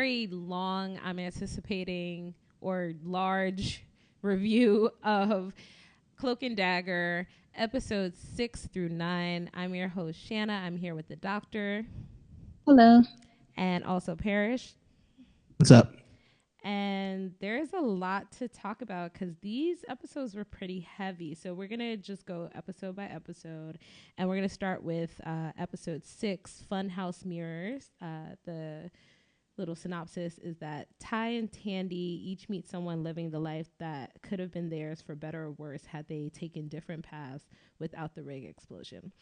very long, I'm anticipating, or large review of Cloak and Dagger, episodes 6 through 9. I'm your host, Shanna. I'm here with the Doctor. Hello. And also Parrish. What's up? And there's a lot to talk about because these episodes were pretty heavy. So we're going to just go episode by episode. And we're going to start with episode 6, Funhouse Mirrors. The little synopsis is that Ty and Tandy each meet someone living the life that could have been theirs for better or worse had they taken different paths without the rig explosion.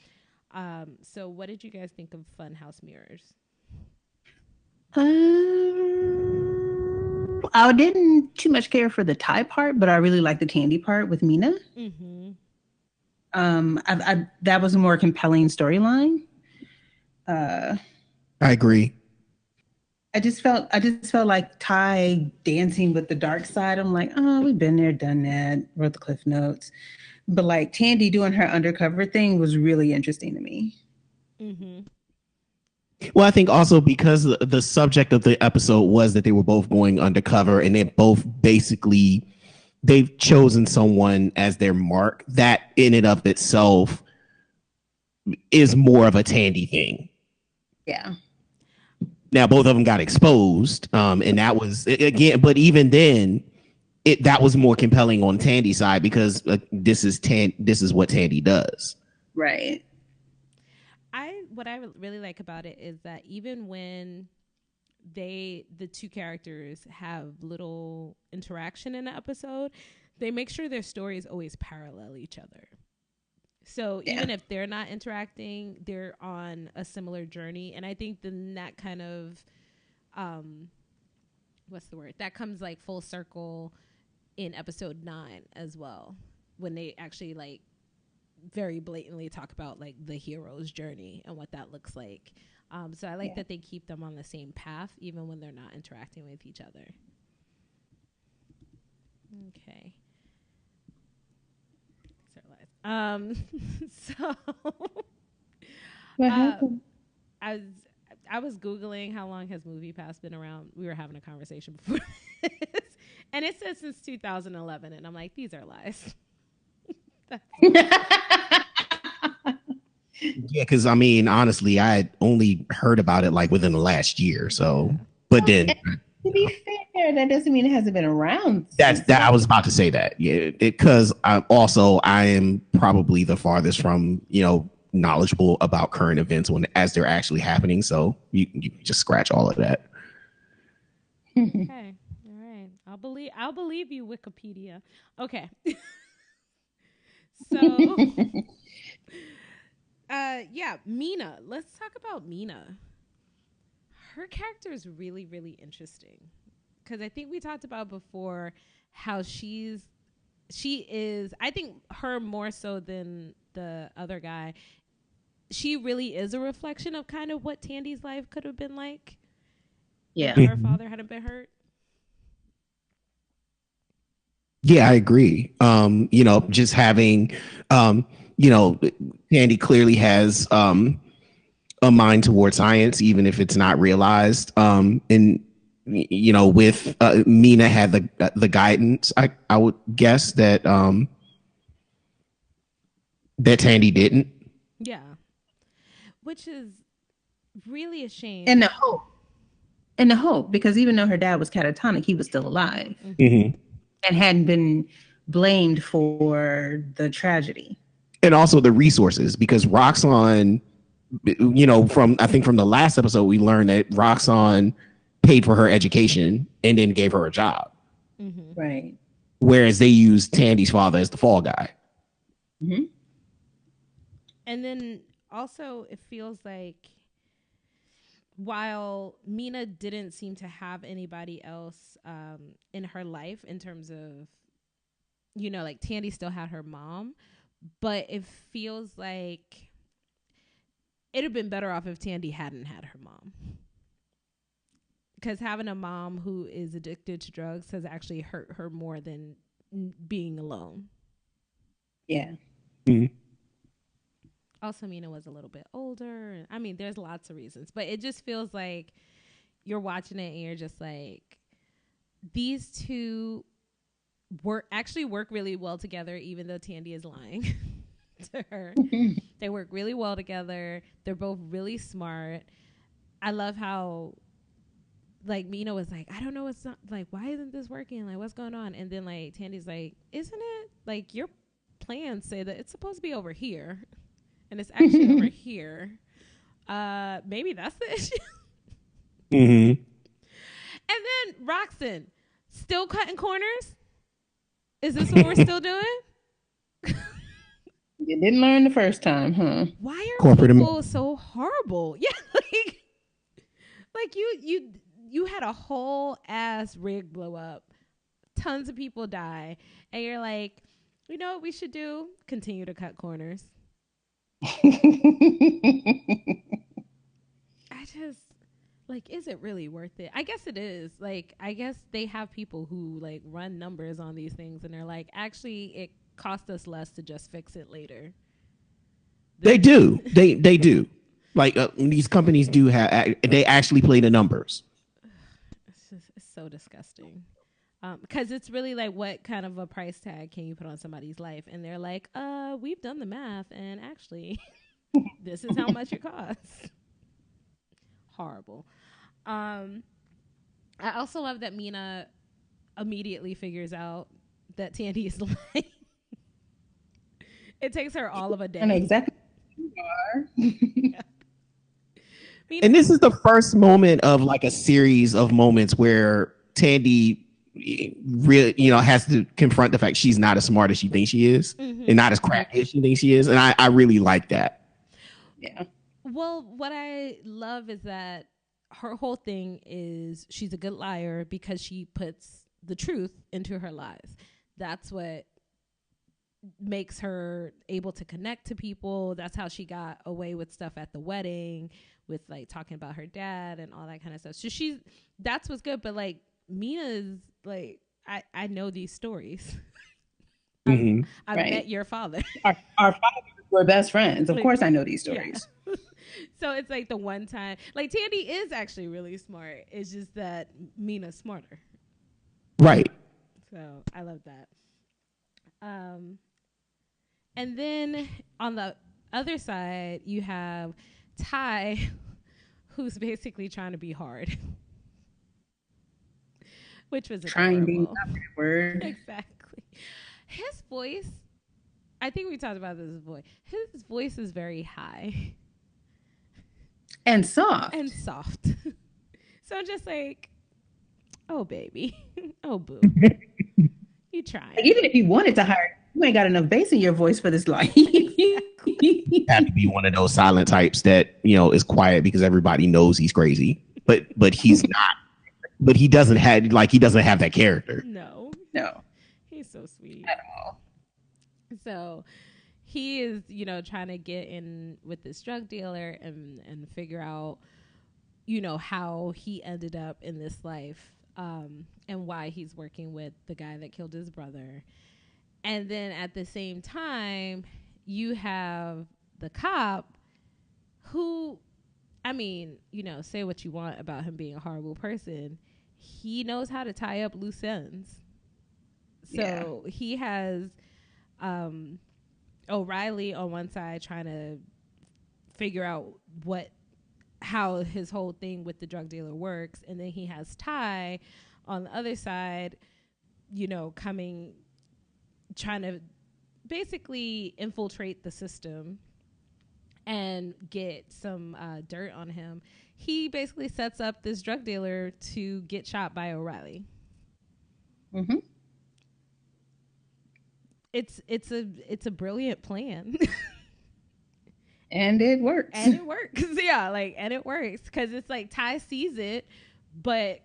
So what did you guys think of Funhouse Mirrors? I didn't too much care for the Thai part, but I really liked the Tandy part with Mina. Mm-hmm. That was a more compelling storyline. I agree. I just felt like Ty dancing with the dark side. I'm like, oh, we've been there, done that. Wrote the cliff notes, but like Tandy doing her undercover thing was really interesting to me. Mm-hmm. Well, I think also because the subject of the episode was that they were both going undercover and they've chosen someone as their mark. That in and of itself is more of a Tandy thing. Yeah. Now, both of them got exposed. And that was, again, but even then, that was more compelling on Tandy's side because this is what Tandy does. Right. What I really like about it is that even when the two characters have little interaction in the episode, they make sure their stories always parallel each other. So even if they're not interacting, they're on a similar journey. And I think then that kind of, what's the word? That comes like full circle in episode 9 as well, when they actually like very blatantly talk about like the hero's journey and what that looks like. So I like that they keep them on the same path even when they're not interacting with each other. Okay. So what happened? I was Googling how long has MoviePass been around. We were having a conversation before this, and it says since 2011, and I'm like, these are lies. Yeah, because I mean, honestly, I had only heard about it like within the last year. So, but then to be fair, that doesn't mean it hasn't been around. That I was about to say that. Yeah, because I am probably the farthest from knowledgeable about current events as they're actually happening. So you just scratch all of that. Okay, all right. I'll believe you, Wikipedia. Okay. So. Yeah, Mina. Let's talk about Mina. Her character is really, really interesting because I think we talked about before how she is. I think her more so than the other guy. She really is a reflection of kind of what Tandy's life could have been like. Yeah, if her father hadn't been hurt. Yeah, I agree. Just having Tandy clearly has a mind towards science, even if it's not realized. And with Mina had the guidance. I would guess that that Tandy didn't. Yeah, which is really a shame. And the hope, because even though her dad was catatonic, he was still alive and hadn't been blamed for the tragedy. And also the resources, because Roxxon, from the last episode, we learned that Roxxon paid for her education and then gave her a job. Mm-hmm. Right. Whereas they used Tandy's father as the fall guy. Mm-hmm. And then also it feels like while Mina didn't seem to have anybody else in her life in terms of, like Tandy still had her mom, but it feels like it'd have been better off if Tandy hadn't had her mom. Because having a mom who is addicted to drugs has actually hurt her more than being alone. Yeah. Mm-hmm. Also, Mina was a little bit older. I mean, there's lots of reasons, but it just feels like, you're watching it and you're just like, these two work really well together, even though Tandy is lying to her. They work really well together. They're both really smart. I love how like Mina was like, I don't know what's not, like, why isn't this working? Like, what's going on? And then like Tandy's like, isn't it like your plans say that it's supposed to be over here and it's actually over here? Maybe that's the issue. Mm-hmm. And then Roxanne, still cutting corners? Is this what we're still doing? You didn't learn the first time, huh? Why are people so horrible? Yeah, like you had a whole ass rig blow up, tons of people die, and you're like, you know what we should do? Continue to cut corners. I just like, is it really worth it? I guess it is. Like, I guess they have people who like run numbers on these things, and they're like, actually, it cost us less to just fix it later. They do. They do. Like these companies do have. They actually play the numbers. It's so disgusting. Because it's really like, what kind of a price tag can you put on somebody's life? And they're like, we've done the math, and actually, this is how much it costs. Horrible. I also love that Mina immediately figures out that Tandy is lying. It takes her all of a day. I know exactly who you are. Yeah. And this is the first moment of like a series of moments where Tandy really, has to confront the fact she's not as smart as she thinks she is, and not as cracky as she thinks she is. And I really like that. Yeah. Well, what I love is that her whole thing is she's a good liar because she puts the truth into her lies. That's what makes her able to connect to people. That's how she got away with stuff at the wedding, with like talking about her dad and all that kind of stuff. So that's what's good. But like Mina's like, I know these stories. I've met your father. Our fathers were best friends. Of course I know these stories. Yeah. So it's like the one time, like Tandy is actually really smart. It's just that Mina's smarter. Right. So I love that. And then on the other side, you have Ty, who's basically trying to be hard. Which was trying adorable. to be that word. Exactly. His voice, I think we talked about this voice. His voice is very high. And soft. So I'm just like, oh, baby. Oh, boo. You trying. Even if you wanted to hire, you ain't got enough bass in your voice for this life. You have to be one of those silent types that, is quiet because everybody knows he's crazy. But he's not. But he doesn't have that character. No. He's so sweet. At all. So he is, trying to get in with this drug dealer and figure out, how he ended up in this life, and why he's working with the guy that killed his brother. And then at the same time, you have the cop who, say what you want about him being a horrible person. He knows how to tie up loose ends. So he has O'Reilly on one side trying to figure out how his whole thing with the drug dealer works, and then he has Ty on the other side, trying to basically infiltrate the system and get some dirt on him. He basically sets up this drug dealer to get shot by O'Reilly. Mm-hmm. It's a brilliant plan. And it works. And it works. Yeah, and it works because it's like Ty sees it, but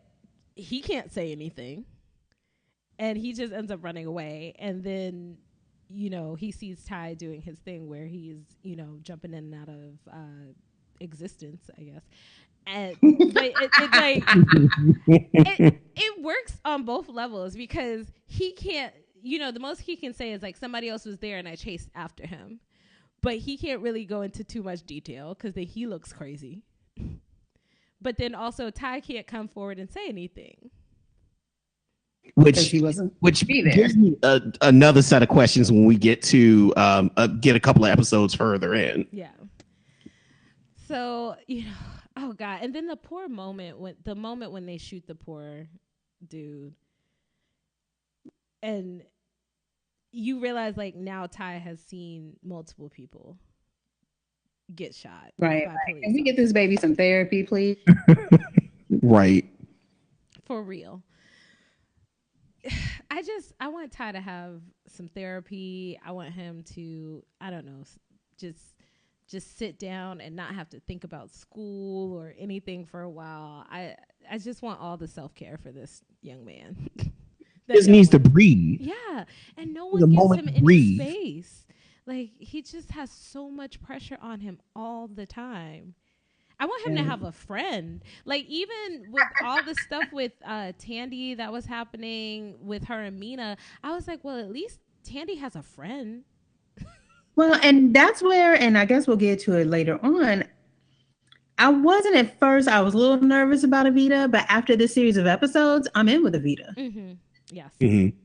he can't say anything. And he just ends up running away. And then, he sees Ty doing his thing where he's, jumping in and out of existence, I guess. And but it's like it works on both levels because he can't, the most he can say is like somebody else was there and I chased after him. But he can't really go into too much detail because he looks crazy. But then also Ty can't come forward and say anything. Which gives me another set of questions when we get to get a couple of episodes further in. Yeah. So, oh God. And then the moment when they shoot the poor dude, and you realize like now Ty has seen multiple people get shot. Right. Can we get this baby some therapy, please? Right. For real. I want Ty to have some therapy. I want him to, I don't know, just sit down and not have to think about school or anything for a while. I just want all the self-care for this young man. Just needs to breathe. Yeah. And no one gives him any space. Like, he just has so much pressure on him all the time. I want him to have a friend. Like, even with all the stuff with Tandy that was happening with her and Mina, I was like, well, at least Tandy has a friend. Well, and that's where, and I guess we'll get to it later on. I wasn't at first. I was a little nervous about Evita, but after this series of episodes, I'm in with Evita. Mm-hmm. Yes. Mm-hmm.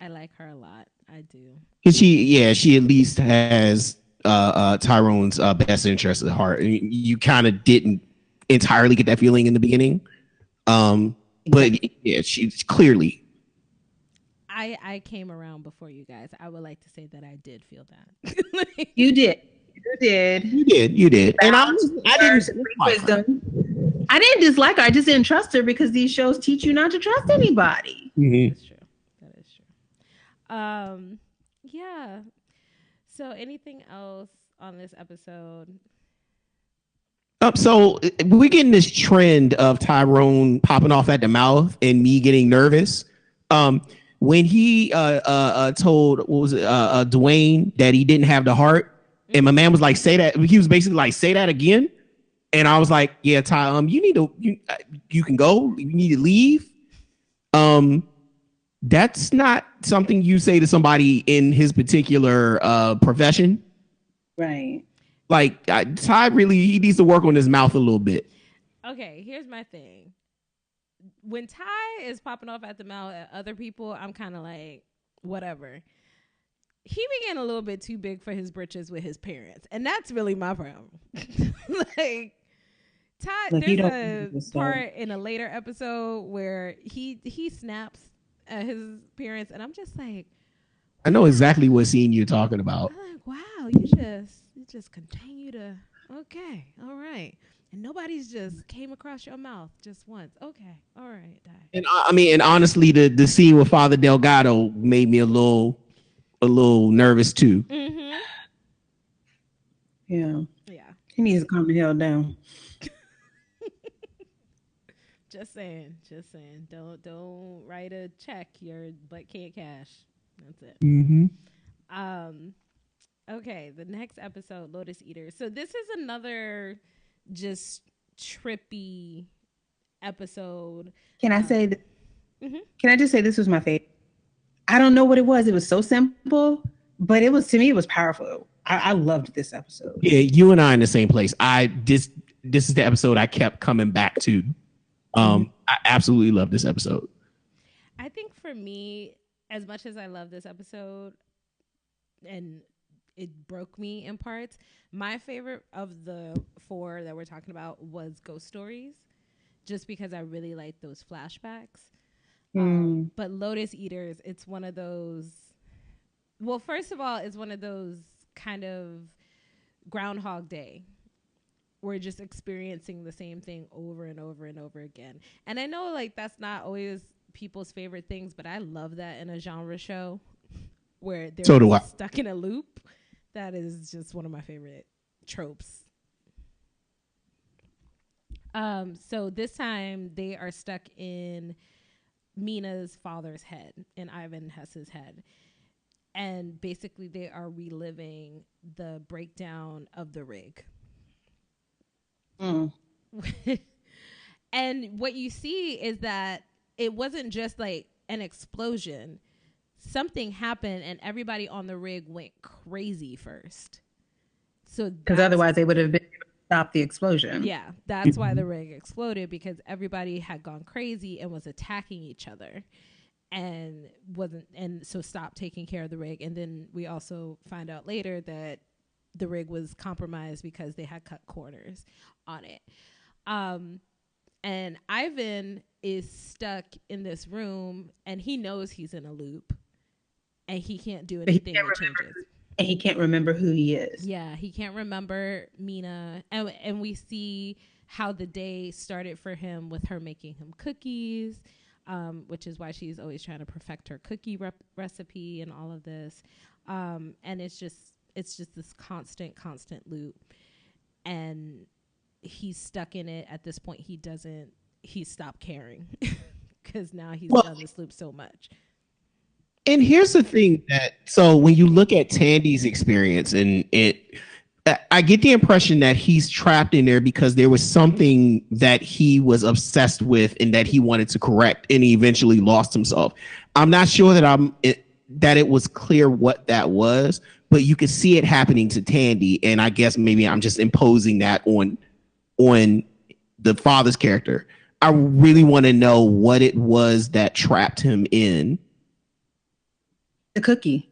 I like her a lot. I do. She at least has Tyrone's best interest at heart. You kind of didn't entirely get that feeling in the beginning, but yeah, she's clearly. I came around before you guys. I would like to say that I did feel that. You did. And I didn't dislike her. I just didn't trust her because these shows teach you not to trust anybody. Mm-hmm. That's true. That is true. Yeah. So anything else on this episode? So we're getting this trend of Tyrone popping off at the mouth and me getting nervous. When he told Dwayne that he didn't have the heart, and my man was like, "Say that." He was basically like, "Say that again," and I was like, "Yeah, Ty, you can go. You need to leave." That's not something you say to somebody in his particular profession, right? Like Ty he needs to work on his mouth a little bit. Okay, here's my thing. When Ty is popping off at the mouth at other people, I'm kind of like, whatever. He began a little bit too big for his britches with his parents, and that's really my problem. Like, Ty, there's a part in a later episode where he snaps at his parents, and I'm just like, I know exactly what scene you're talking about. I'm like, wow, you just continue to, okay, all right. And nobody's just came across your mouth just once. Okay. All right. And and honestly, the scene with Father Delgado made me a little nervous too. Mm-hmm. Yeah. Yeah. He needs to calm the hell down. Just saying. Don't write a check your butt can't cash. That's it. Mm-hmm. Okay. The next episode, Lotus Eater. So this is another just trippy episode. Can I say that? Mm-hmm. Can I just say this was my favorite? I don't know what it was. It was so simple, but it was, to me, it was powerful. I loved this episode. Yeah, you and I in the same place. This is the episode I kept coming back to. I absolutely love this episode. I think for me, as much as I love this episode, and it broke me in parts, my favorite of the 4 that we're talking about was Ghost Stories, just because I really like those flashbacks. But Lotus Eaters, it's one of those, well, first of all, it's one of those kind of Groundhog Day. We're just experiencing the same thing over and over and over again. And I know like that's not always people's favorite things, but I love that in a genre show where they're stuck in a loop. That is just one of my favorite tropes. So this time they are stuck in Mina's father's head, in Ivan Hess's head. And basically they are reliving the breakdown of the rig. And what you see is that it wasn't just like an explosion. Something happened and everybody on the rig went crazy first. So because otherwise they would have been stop the explosion. Yeah, that's why the rig exploded, because everybody had gone crazy and was attacking each other and so stopped taking care of the rig. And then we also find out later that the rig was compromised because they had cut corners on it. And Ivan is stuck in this room and he knows he's in a loop and he can't do anything that changes. And he can't remember who he is. Yeah, he can't remember Mina. And we see how the day started for him with her making him cookies, which is why she's always trying to perfect her cookie recipe and all of this. And it's just this constant loop. And he's stuck in it. At this point, he stopped caring because now he's done this loop so much. And here's the thing so when you look at Tandy's experience I get the impression that he's trapped in there because there was something that he was obsessed with and that he wanted to correct, and he eventually lost himself. I'm not sure that it was clear what that was, but you could see it happening to Tandy. And I guess maybe I'm just imposing that on the father's character. I really want to know what it was that trapped him in. The cookie.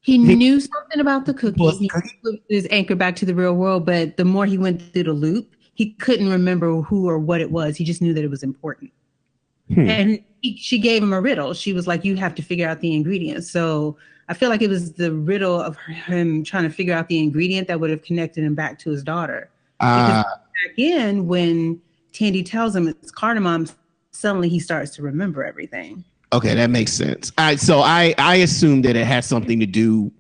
He knew something about the cookie. He was his anchor back to the real world, but the more he went through the loop, he couldn't remember who or what it was. He just knew that it was important. And she gave him a riddle. She was like, you have to figure out the ingredients. So I feel like it was the riddle of him trying to figure out the ingredient that would have connected him back to his daughter. Because back in, when Tandy tells him it's cardamom, suddenly he starts to remember everything. Okay, that makes sense. So I assumed that it had something to do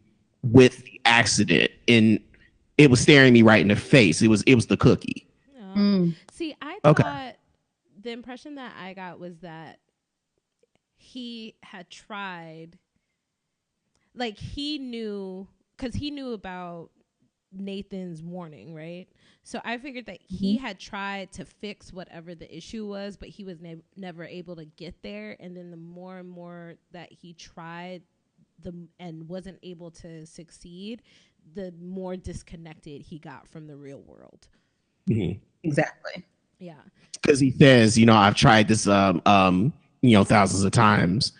with the accident, and it was staring me right in the face. It was the cookie. See, I thought the impression that I got was that he had tried, like he knew about Nathan's warning, right? So I figured that he had tried to fix whatever the issue was, but he was never able to get there. And then the more and more that he tried and wasn't able to succeed, the more disconnected he got from the real world. Mm-hmm. Exactly. Yeah. Because he says, I've tried this, thousands of times,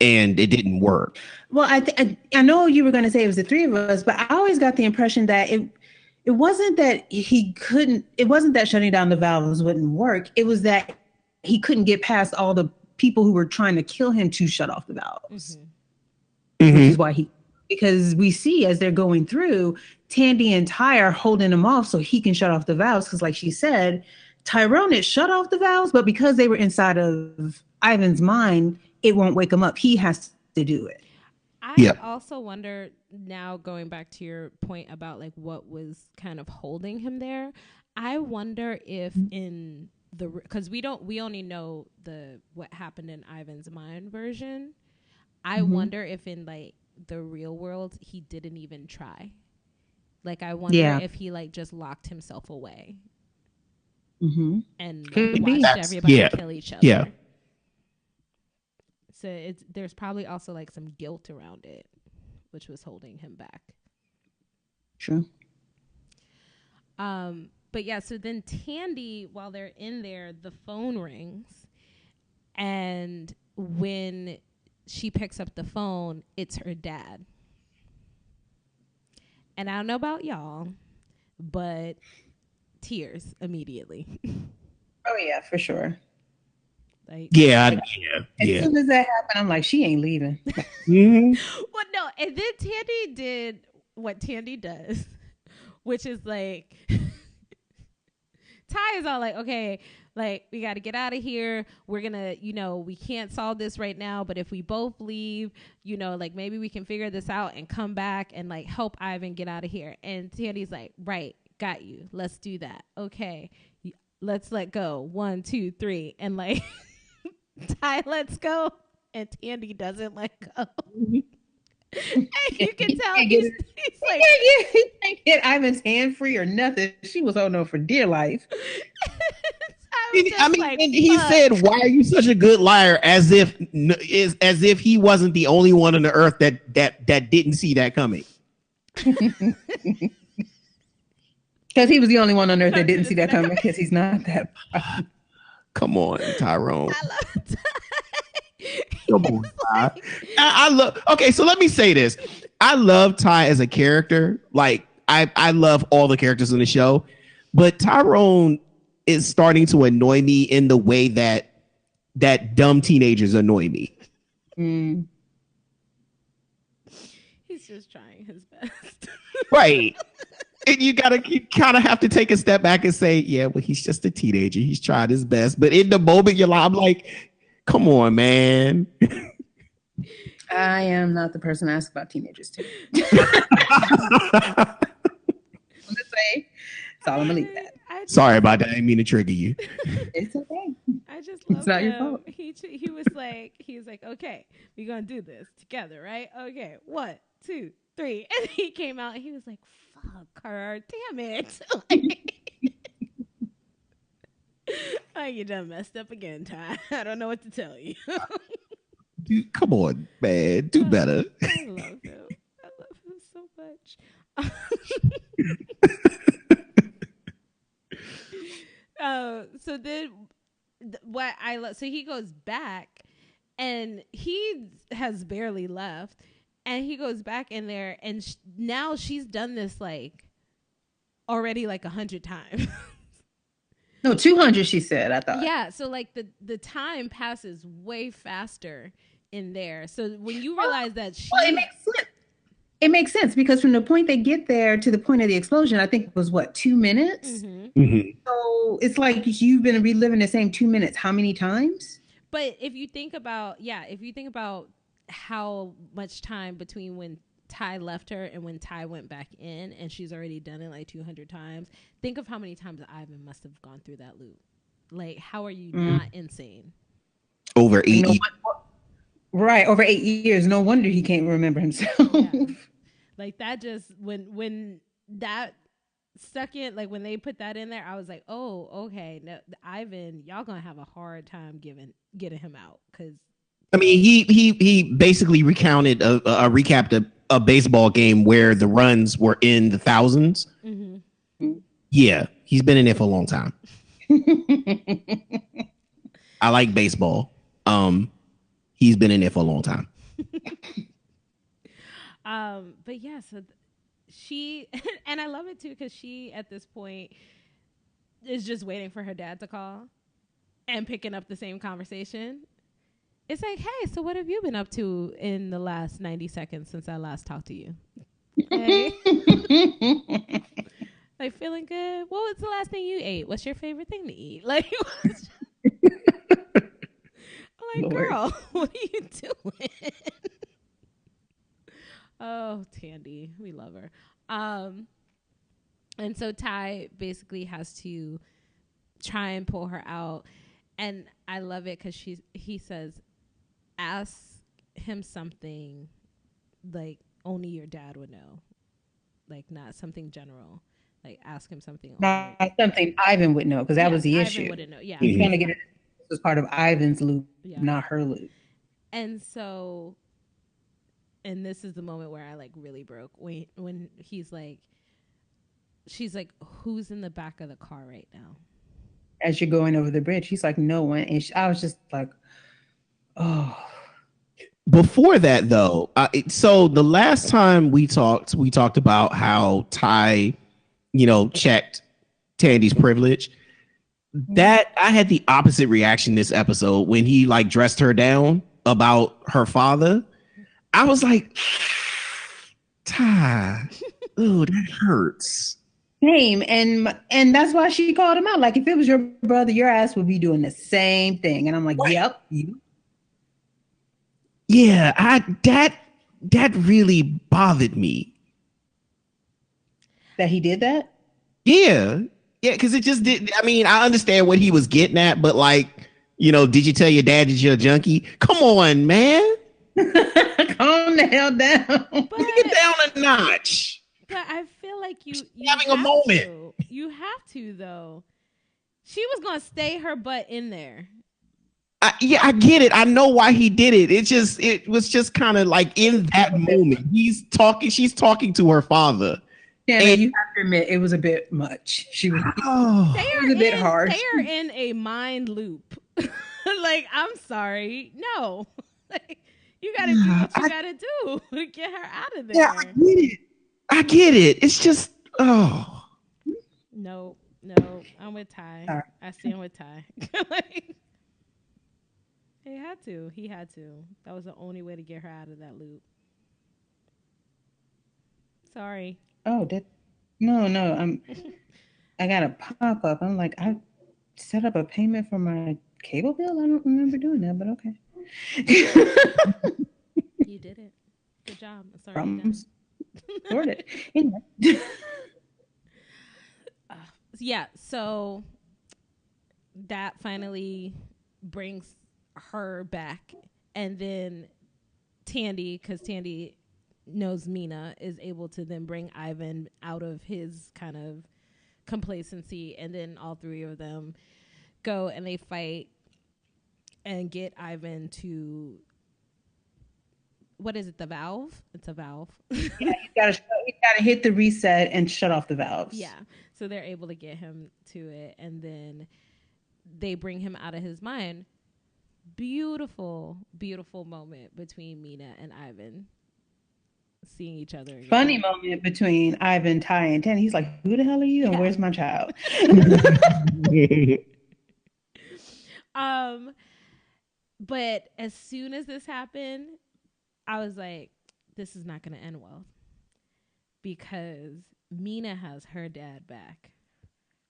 and it didn't work. Well, I know you were going to say it was the three of us, but I always got the impression that it wasn't that it wasn't that shutting down the valves wouldn't work. It was that he couldn't get past all the people who were trying to kill him to shut off the valves. Which is why because we see as they're going through, Tandy and Ty are holding him off so he can shut off the valves. Because like she said, Tyrone had shut off the valves, but because they were inside of Ivan's mind, it won't wake him up. He has to do it. I also wonder, now going back to your point about like what was kind of holding him there, I wonder if in because we only know what happened in Ivan's mind version. I wonder if in like the real world he didn't even try. Like I wonder if he like just locked himself away and watched everybody kill each other. Yeah. So there's probably also like some guilt around it, which was holding him back. True. But yeah, so then Tandy, while they're in there, the phone rings, and when she picks up the phone, it's her dad. And I don't know about y'all, but tears immediately. Oh yeah, for sure. Like, as soon as that happened, I'm like, she ain't leaving. Well, no, and then Tandy did what Tandy does, which is like, Ty is all like, okay, like we got to get out of here. We're gonna, we can't solve this right now, but if we both leave, like maybe we can figure this out and come back and like help Ivan get out of here. And Tandy's like, right, got you. Let's do that. Okay, let's let go. 1, 2, 3, and like. Ty lets go and Tandy doesn't let go. And you can tell he's like, he can't get Ivan's hand free or nothing. She was holding on for dear life. He said, "Why are you such a good liar?" As if he wasn't the only one on the earth that didn't see that coming. Because he was the only one on earth that didn't see that coming because he's not that. Come on, Tyrone. I love Ty. Come on, Ty. I love. Okay, so let me say this. I love Ty as a character. Like I love all the characters in the show, but Tyrone is starting to annoy me in the way that dumb teenagers annoy me. Mm. He's just trying his best. Right. And you kind of have to take a step back and say, yeah, well, he's just a teenager. He's tried his best. But in the moment, I'm like, come on, man. I am not the person to ask about teenagers too. I'm just saying. So I'm gonna leave that. Sorry about that. I didn't mean to trigger you. It's okay. I just love it's not him. your fault. He was like, okay, we're gonna do this together, right? Okay, 1, 2, 3, and he came out and he was like, fuck her, damn it. Oh, you done messed up again, Ty. I don't know what to tell you. Dude, come on, man. Do better. I love him. I love him so much. So then what I love, so he goes back and he has barely left and he goes back in there and now she's done this like already like 100 times. No, 200 she said, I thought. Yeah, so like the time passes way faster in there. So when you realize that it makes sense. It makes sense because from the point they get there to the point of the explosion, I think it was 2 minutes. Mm-hmm. Mm-hmm. So it's like you've been reliving the same 2 minutes how many times? But if you think about how much time between when Ty left her and when Ty went back in and she's already done it like 200 times, think of how many times Ivan must have gone through that loop. Like, how are you not insane? Over 8 years. Right, over 8 years. No wonder he can't remember himself. Yeah. Like that just when that stuck in, like when they put that in there, I was like, oh, okay. No, Ivan, y'all gonna have a hard time getting him out because I mean, he basically recapped a baseball game where the runs were in the thousands. Mm-hmm. Yeah, he's been in there for a long time. I like baseball. He's been in there for a long time. But yeah, so she and I love it too because she at this point is just waiting for her dad to call and picking up the same conversation. It's like, hey, so what have you been up to in the last 90 seconds since I last talked to you? Hey. Like, feeling good? What was the last thing you ate? What's your favorite thing to eat? Like, I'm like, girl, what are you doing? Oh, Tandy, we love her. And so Ty basically has to try and pull her out. And I love it because he says, ask him something like only your dad would know, like not something general. Like ask him something. Not something Ivan would know because that was the Ivan issue. Wouldn't know. Yeah, he's trying to get it. This was part of Ivan's loop, not her loop. And so, and this is the moment where I like really broke when she's like, who's in the back of the car right now? As you're going over the bridge, he's like, no one. And I was just like, oh. Before that, though, so the last time we talked about how Ty, checked Tandy's privilege. That I had the opposite reaction this episode when he like dressed her down about her father. I was like, Ty, ooh, that hurts. Same, and that's why she called him out. Like, if it was your brother, your ass would be doing the same thing. And I'm like, yep, you. Yeah, that really bothered me. That he did that? Yeah, because it just did. I mean, I understand what he was getting at, but like, did you tell your dad that you're a junkie? Come on, man. Calm the hell down. Get down a notch. But I feel like you having a moment. You have to, though. She was gonna stay her butt in there. I get it. I know why he did it. It was just kind of like in that moment. She's talking to her father, Shanna, you have to admit it was a bit much. It was a bit harsh. They are in a mind loop. Like, I'm sorry. No. Like, you gotta do what you gotta do to get her out of there. Yeah, I get it. It's just No, I'm with Ty. Sorry. I stand with Ty. Like, he had to. That was the only way to get her out of that loop. Sorry. Oh, no. I got a pop up. I'm like, I set up a payment for my cable bill. I don't remember doing that, but okay. You did it. Good job. Sorry. Sorted. Anyway. Yeah. So that finally brings her back, and then Tandy, because Tandy knows Mina, is able to then bring Ivan out of his kind of complacency, and then all three of them go and they fight and get Ivan to, what is it, the valve? It's a valve. Yeah, you gotta hit the reset and shut off the valves. Yeah, so they're able to get him to it, and then they bring him out of his mind. Beautiful moment between Mina and Ivan seeing each other again. Funny moment between Ivan, Ty, and Tandy. He's like, who the hell are you and where's my child? But as soon as this happened, I was like, this is not going to end well, because Mina has her dad back,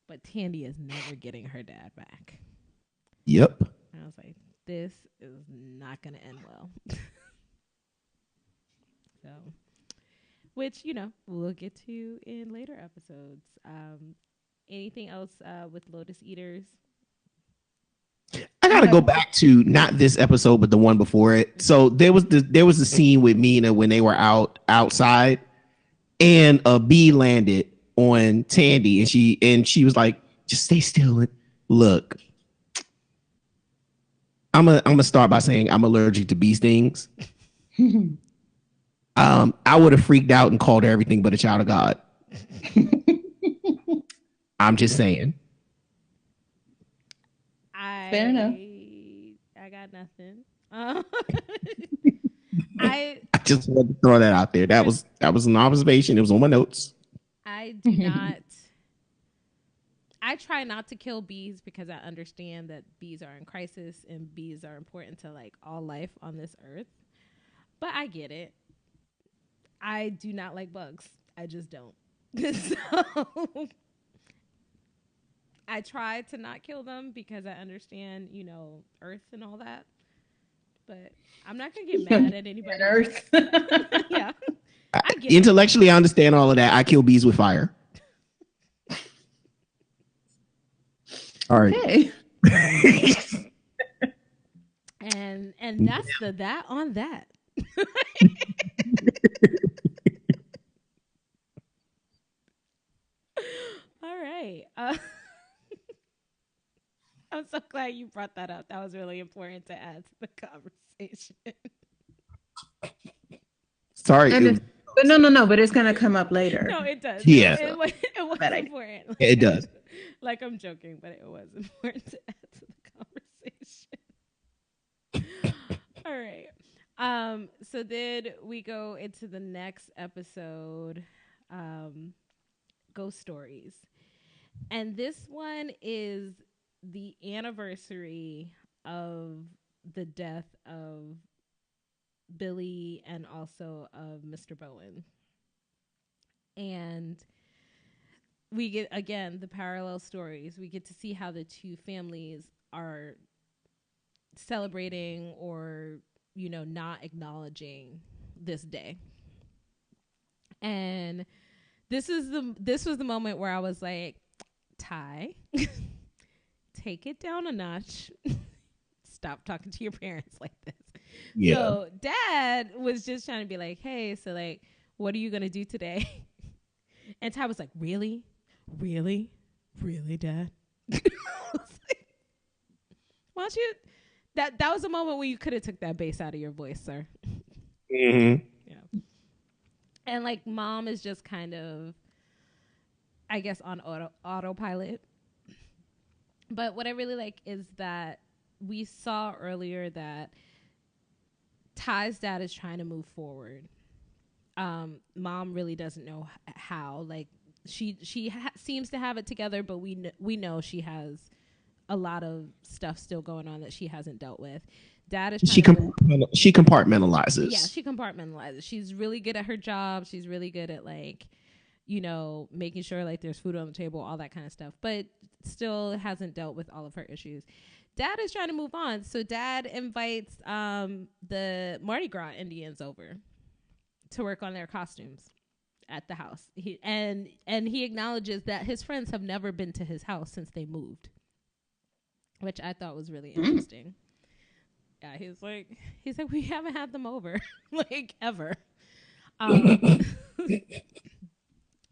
but Tandy is never getting her dad back. Yep. And I was like, this is not going to end well. So, which, we'll get to in later episodes. Anything else with Lotus Eaters? I gotta go back to not this episode, but the one before it. So there was a scene with Mina when they were outside, and a bee landed on Tandy, and she was like, "Just stay still and look." I'm gonna start by saying I'm allergic to bee stings. I would have freaked out and called her everything but a child of God. I'm just saying. Fair enough. I got nothing. I just wanted to throw that out there. That was an observation. It was on my notes. I do not. I try not to kill bees because I understand that bees are in crisis and bees are important to like all life on this earth. But I get it. I do not like bugs. I just don't. So I try to not kill them because I understand, Earth and all that. But I'm not going to get mad at anybody. Earth. Yeah. Intellectually, I understand all of that. I kill bees with fire. All right. Okay. and that's that on that. All right. I'm so glad you brought that up. That was really important to add to the conversation. Sorry. But no, but it's going to come up later. No, it does. Yeah. It was important. Like, it does. Like, I'm joking, but it was important to add to the conversation. All right. So then we go into the next episode, Ghost Stories. And this one is the anniversary of the death of Billy and also of Mr. Bowen. And we get, again, the parallel stories. We get to see how the two families are celebrating or, not acknowledging this day. And this was the moment where I was like, Ty, take it down a notch. Stop talking to your parents like this. Yeah. So Dad was just trying to be like, hey, so like, what are you going to do today? And Ty was like, really? Really? Really, Dad? I was like, why don't you? That was a moment where you could have took that bass out of your voice, sir. Mm-hmm. Yeah. And like, Mom is just kind of I guess, on autopilot. But what I really like is that we saw earlier that Ty's dad is trying to move forward. Mom really doesn't know how. Like she seems to have it together, but we know she has a lot of stuff still going on that she hasn't dealt with. Dad is she compartmentalizes. Yeah, she compartmentalizes. She's really good at her job. She's really good at, like, you know, making sure like there's food on the table, all that kind of stuff, but still hasn't dealt with all of her issues. Dad is trying to move on, so Dad invites the Mardi Gras Indians over to work on their costumes at the house. He acknowledges that his friends have never been to his house since they moved, which I thought was really interesting. Yeah, he's like, we haven't had them over like ever.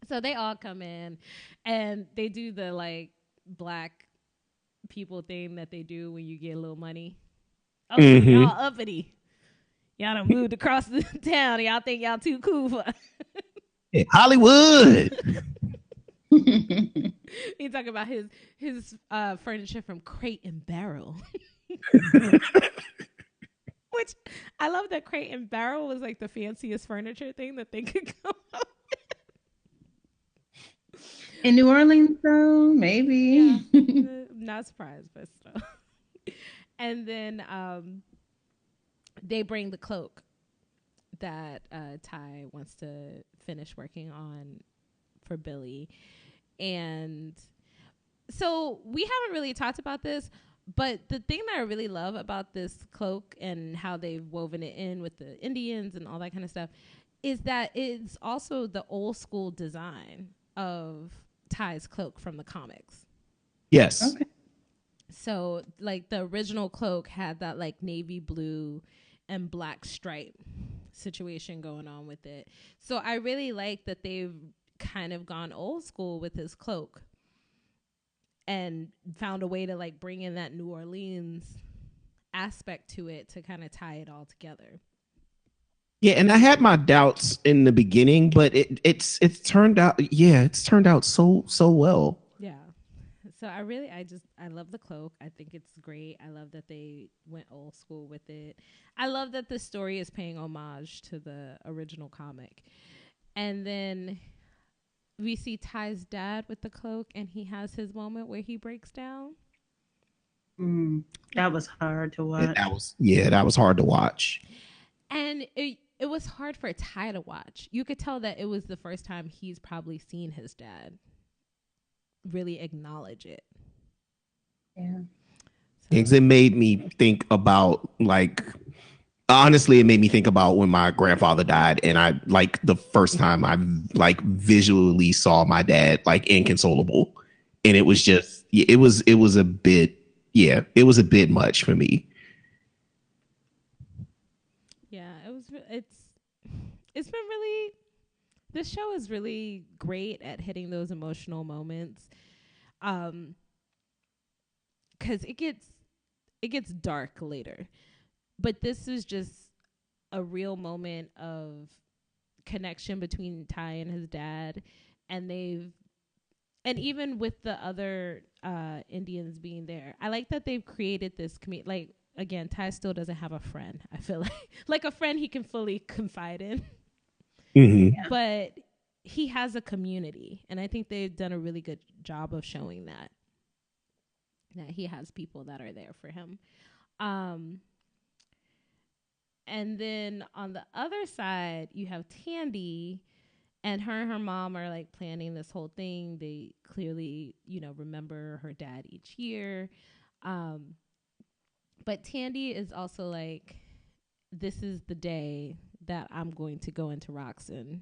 So they all come in and they do the like black people thing that they do when you get a little money. Oh, y'all uppity. Y'all done moved across the town. Y'all think y'all too cool for hey, Hollywood. He talking about his furniture from Crate and Barrel. Which I love that Crate and Barrel was like the fanciest furniture thing that they could come up with. In New Orleans, though, maybe. Yeah, not surprised, but still. And then they bring the cloak that Ty wants to finish working on for Billy. And so we haven't really talked about this, but the thing that I really love about this cloak and how they've woven it in with the Indians and all that kind of stuff is that it's also the old school design of Ty's cloak from the comics. Yes. Okay. So like the original cloak had that like navy blue and black stripe situation going on with it. So I really like that they've kind of gone old school with his cloak and found a way to like bring in that New Orleans aspect to it to kind of tie it all together. Yeah, and I had my doubts in the beginning, but it's turned out so well. Yeah. So I love the cloak. I think it's great. I love that they went old school with it. I love that the story is paying homage to the original comic. And then we see Ty's dad with the cloak, and he has his moment where he breaks down. That was hard to watch. That was hard to watch. And it was hard for Ty to watch. You could tell that it was the first time he's probably seen his dad really acknowledge it. Yeah. So. It made me think about honestly, it made me think about when my grandfather died, and I like the first time I like visually saw my dad like inconsolable, and it was just it was a bit much for me. Yeah, it's been really, this show is really great at hitting those emotional moments, because it gets dark later. But this is just a real moment of connection between Ty and his dad. And even with the other Indians being there, I like that they've created this community. Like, again, Ty still doesn't have a friend. I feel like a friend he can fully confide in. Mm-hmm. Yeah. But he has a community. And I think they've done a really good job of showing that he has people that are there for him. And then on the other side, you have Tandy, and her mom are like planning this whole thing. They clearly, remember her dad each year. But Tandy is also like, this is the day that I'm going to go into Roxon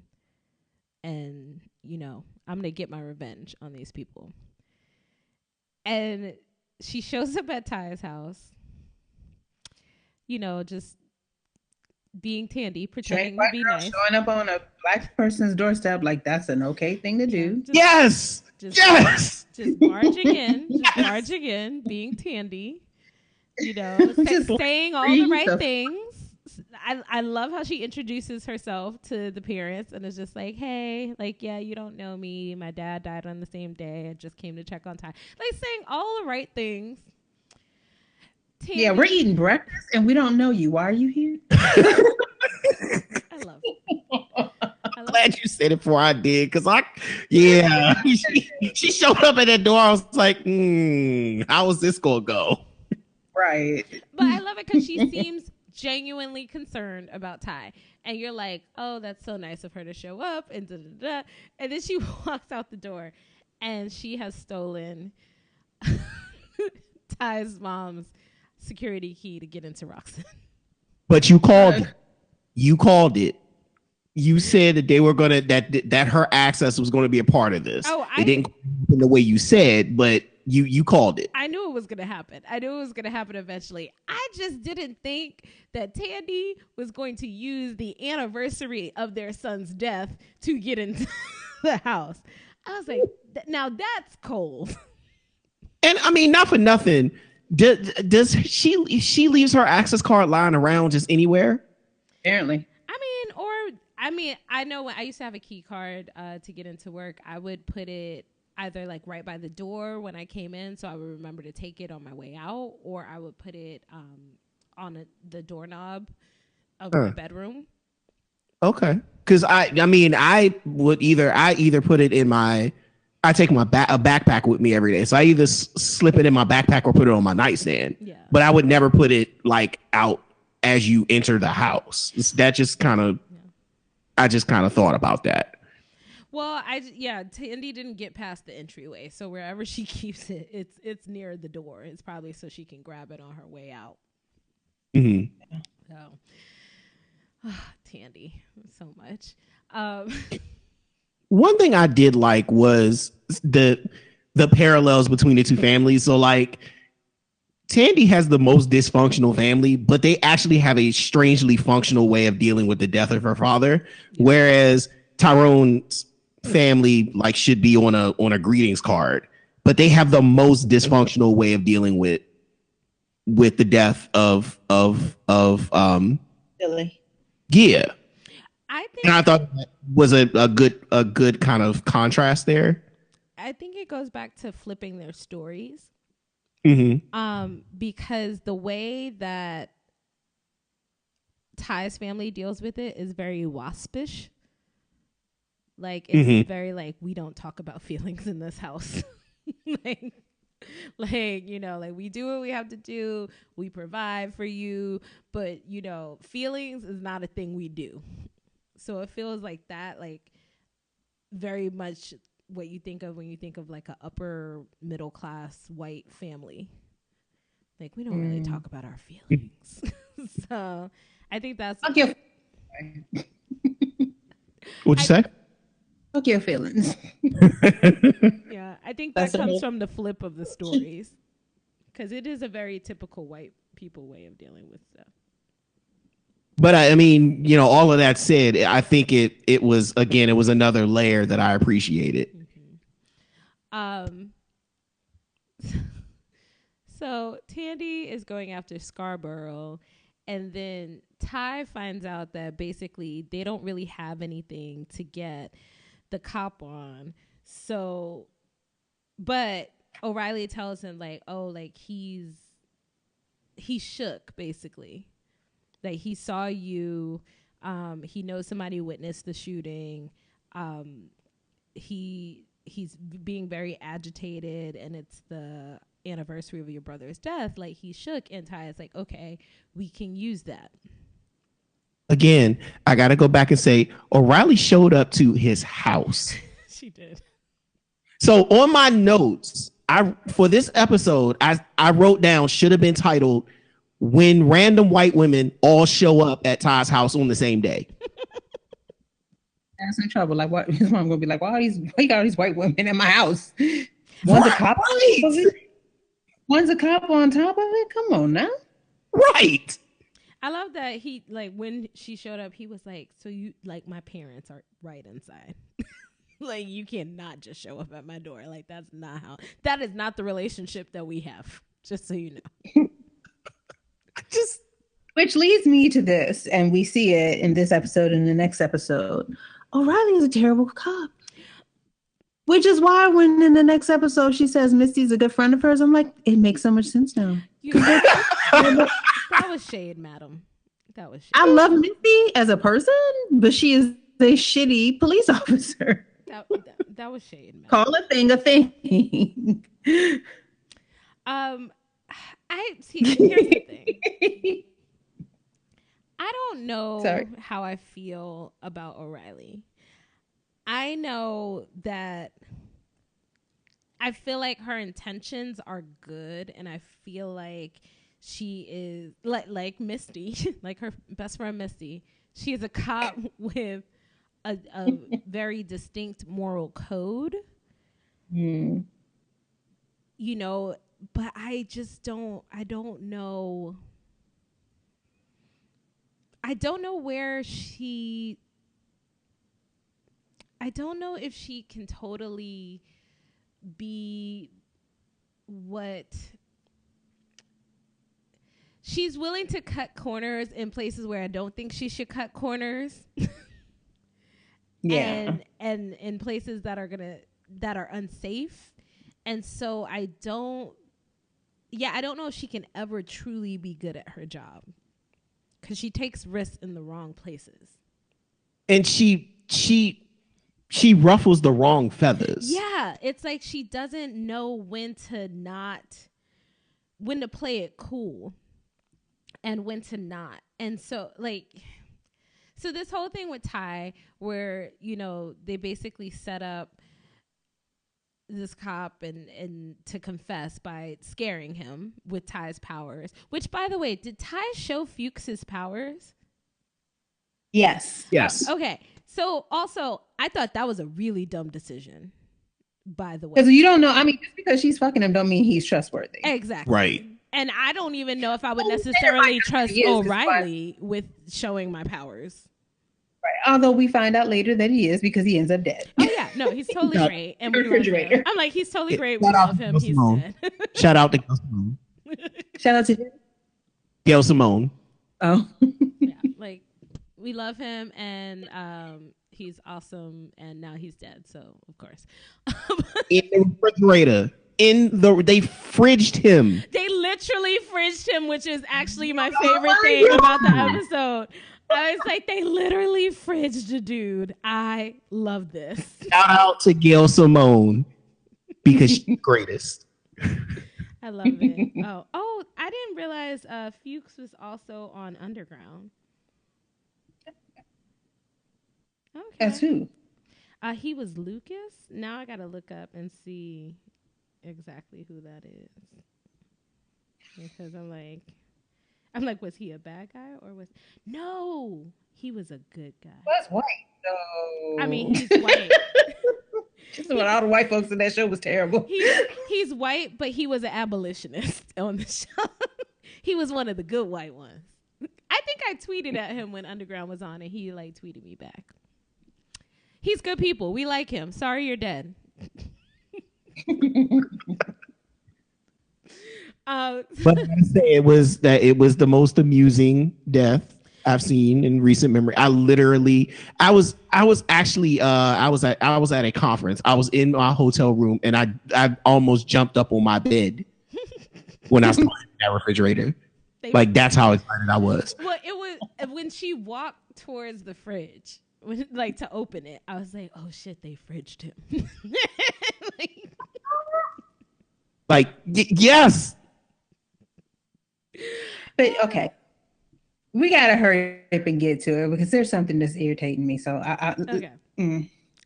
and, I'm going to get my revenge on these people. And she shows up at Ty's house, just being Tandy, pretending to be nice. Showing up on a black person's doorstep, like that's an okay thing to do. Yes. Just barging in, being Tandy, just saying all the right things. I love how she introduces herself to the parents and is just like, hey, like, yeah, you don't know me. My dad died on the same day. I just came to check on Ty. Like, saying all the right things. Tandy, yeah, we're eating breakfast and we don't know you. Why are you here? I love it. I'm glad you said it before I did, because she showed up at that door. I was like, how is this gonna go? Right. But I love it because she seems genuinely concerned about Ty, and you're like, oh, that's so nice of her to show up, and and then she walks out the door, and she has stolen Ty's mom's security key to get into Roxanne. But you called it. You called it. You said that they were gonna that her access was going to be a part of this. Oh, it didn't in the way you said, but you called it. I knew it was going to happen. I knew it was going to happen eventually. I just didn't think that Tandy was going to use the anniversary of their son's death to get into the house. I was like, now that's cold. And I mean, not for nothing. Does she leaves her access card lying around just anywhere? Apparently. I know when I used to have a key card to get into work, I would put it either like right by the door when I came in, so I would remember to take it on my way out, or I would put it on the doorknob of my bedroom. Okay, because I would either put it in I take my a backpack with me every day, so I either slip it in my backpack or put it on my nightstand. Yeah, but I would never put it like out as you enter the house. That just kind of, I just kind of thought about that. Well, Tandy didn't get past the entryway, so wherever she keeps it, it's near the door. It's probably so she can grab it on her way out. Mm-hmm. So, Tandy, so much. One thing I did like was the parallels between the two families. So, like, Tandy has the most dysfunctional family, but they actually have a strangely functional way of dealing with the death of her father, whereas Tyrone's family like should be on a greetings card, but they have the most dysfunctional way of dealing with the death of Billy. Yeah. And I thought that was a good kind of contrast there. I think it goes back to flipping their stories. Mm-hmm. Because the way that Ty's family deals with it is very waspish. Like, it's very like, we don't talk about feelings in this house. like, you know, like, we do what we have to do. We provide for you. But, you know, feelings is not a thing we do. So it feels like that, like, very much what you think of when you think of like a upper middle class white family. Like, we don't really talk about our feelings. So I think that's okay. What'd you say? Fuck your feelings. Yeah, I think that comes from the flip of the stories, because it is a very typical white people way of dealing with stuff. But I mean, you know, all of that said, I think it was another layer that I appreciated. So Tandy is going after Scarborough, and then Ty finds out that basically they don't really have anything to get the cop on. So, but O'Reilly tells him like, oh, like he's shook basically. Like, he saw you, he knows somebody witnessed the shooting. He's being very agitated, and it's the anniversary of your brother's death. Like, he's shook, and Ty is like, okay, we can use that. Again, I got to go back and say, O'Reilly showed up to his house. She did. So on my notes, for this episode, I wrote down, should have been titled, "When Random White Women All Show Up at Ty's House on the Same Day." That's in trouble. Like, what? His mom gonna be like, why got all these white women in my house? One's a cop. Right. One's a cop on top of it. Come on now. Right. I love that he, like, when she showed up, he was like, so you, like, my parents are right inside. Like, you cannot just show up at my door. Like, that is not the relationship that we have. Just so you know. Which leads me to this, and we see it in this episode and the next episode. O'Reilly is a terrible cop. Which is why when in the next episode she says Misty's a good friend of hers, I'm like, it makes so much sense now. That was shade, madam. That was shade. I love Misty as a person, but she is a shitty police officer. That was shade, madam. Call a thing a thing. Here's the thing. I don't know how I feel about O'Reilly. I know that I feel like her intentions are good, and I feel like she is like Misty, like her best friend Misty. She is a cop with a very distinct moral code. You know, but I don't know. I don't know where she... I don't know if she can totally be what... She's willing to cut corners in places where I don't think she should cut corners. Yeah. And in places that are unsafe. And so I don't know if she can ever truly be good at her job. Because she takes risks in the wrong places. And she ruffles the wrong feathers. Yeah, it's like she doesn't know when to play it cool and when to not. And so this whole thing with Ty, where, you know, they basically set up this cop and to confess by scaring him with Ty's powers, which, by the way, did Ty show Fuchs his powers? Yes. Okay. So also, I thought that was a really dumb decision, by the way. Because you don't know. I mean, just because she's fucking him don't mean he's trustworthy. Exactly. Right. And I don't even know if I would necessarily trust O'Reilly with showing my powers. Right. Although we find out later that he is, because he ends up dead. Oh yeah, no, he's totally great. And we love him. I'm like, he's totally great. We love him. He's dead. Shout out to Gail Simone. Shout out to Gail Simone. Oh. Yeah, like we love him, and he's awesome, and now he's dead. So of course. In the refrigerator. They fridged him. They literally fridged him, which is actually my favorite thing about the episode. I was like, they literally fridged the dude. I love this. Shout out to Gail Simone, because she's the greatest. I love it. Oh, I didn't realize Fuchs was also on Underground. Okay. That's who? He was Lucas. Now I gotta look up and see exactly who that is, because I'm like, was he a bad guy or was... No, he was a good guy. Was white, so... I mean, he's white. Just what all the white folks in that show was terrible. He's white, but he was an abolitionist on the show. He was one of the good white ones. I think I tweeted at him when Underground was on, and he tweeted me back. He's good people. We like him. Sorry you're dead. But I gotta say, it was the most amusing death I've seen in recent memory. I was at a conference. I was in my hotel room, and I almost jumped up on my bed when I saw that refrigerator. That's how excited I was. Well, it was when she walked towards the fridge, to open it. I was like, oh shit, they fridged him. Yes. But okay, we gotta hurry up and get to it, because there's something that's irritating me. So okay.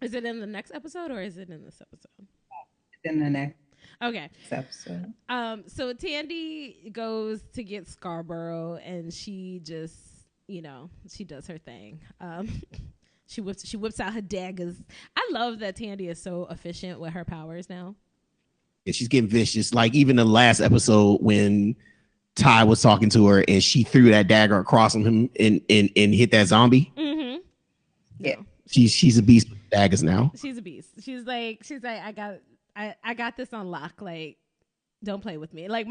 Is it in the next episode or is it in this episode? It's in the next. Okay. Episode. So Tandy goes to get Scarborough, and she just, she does her thing. She whips out her daggers. I love that Tandy is so efficient with her powers now. Yeah, she's getting vicious. Like even the last episode when Ty was talking to her and she threw that dagger across him and hit that zombie. Mm-hmm. Yeah, she's a beast with daggers now. She's a beast. She's like I got this on lock. Like, Don't play with me. Like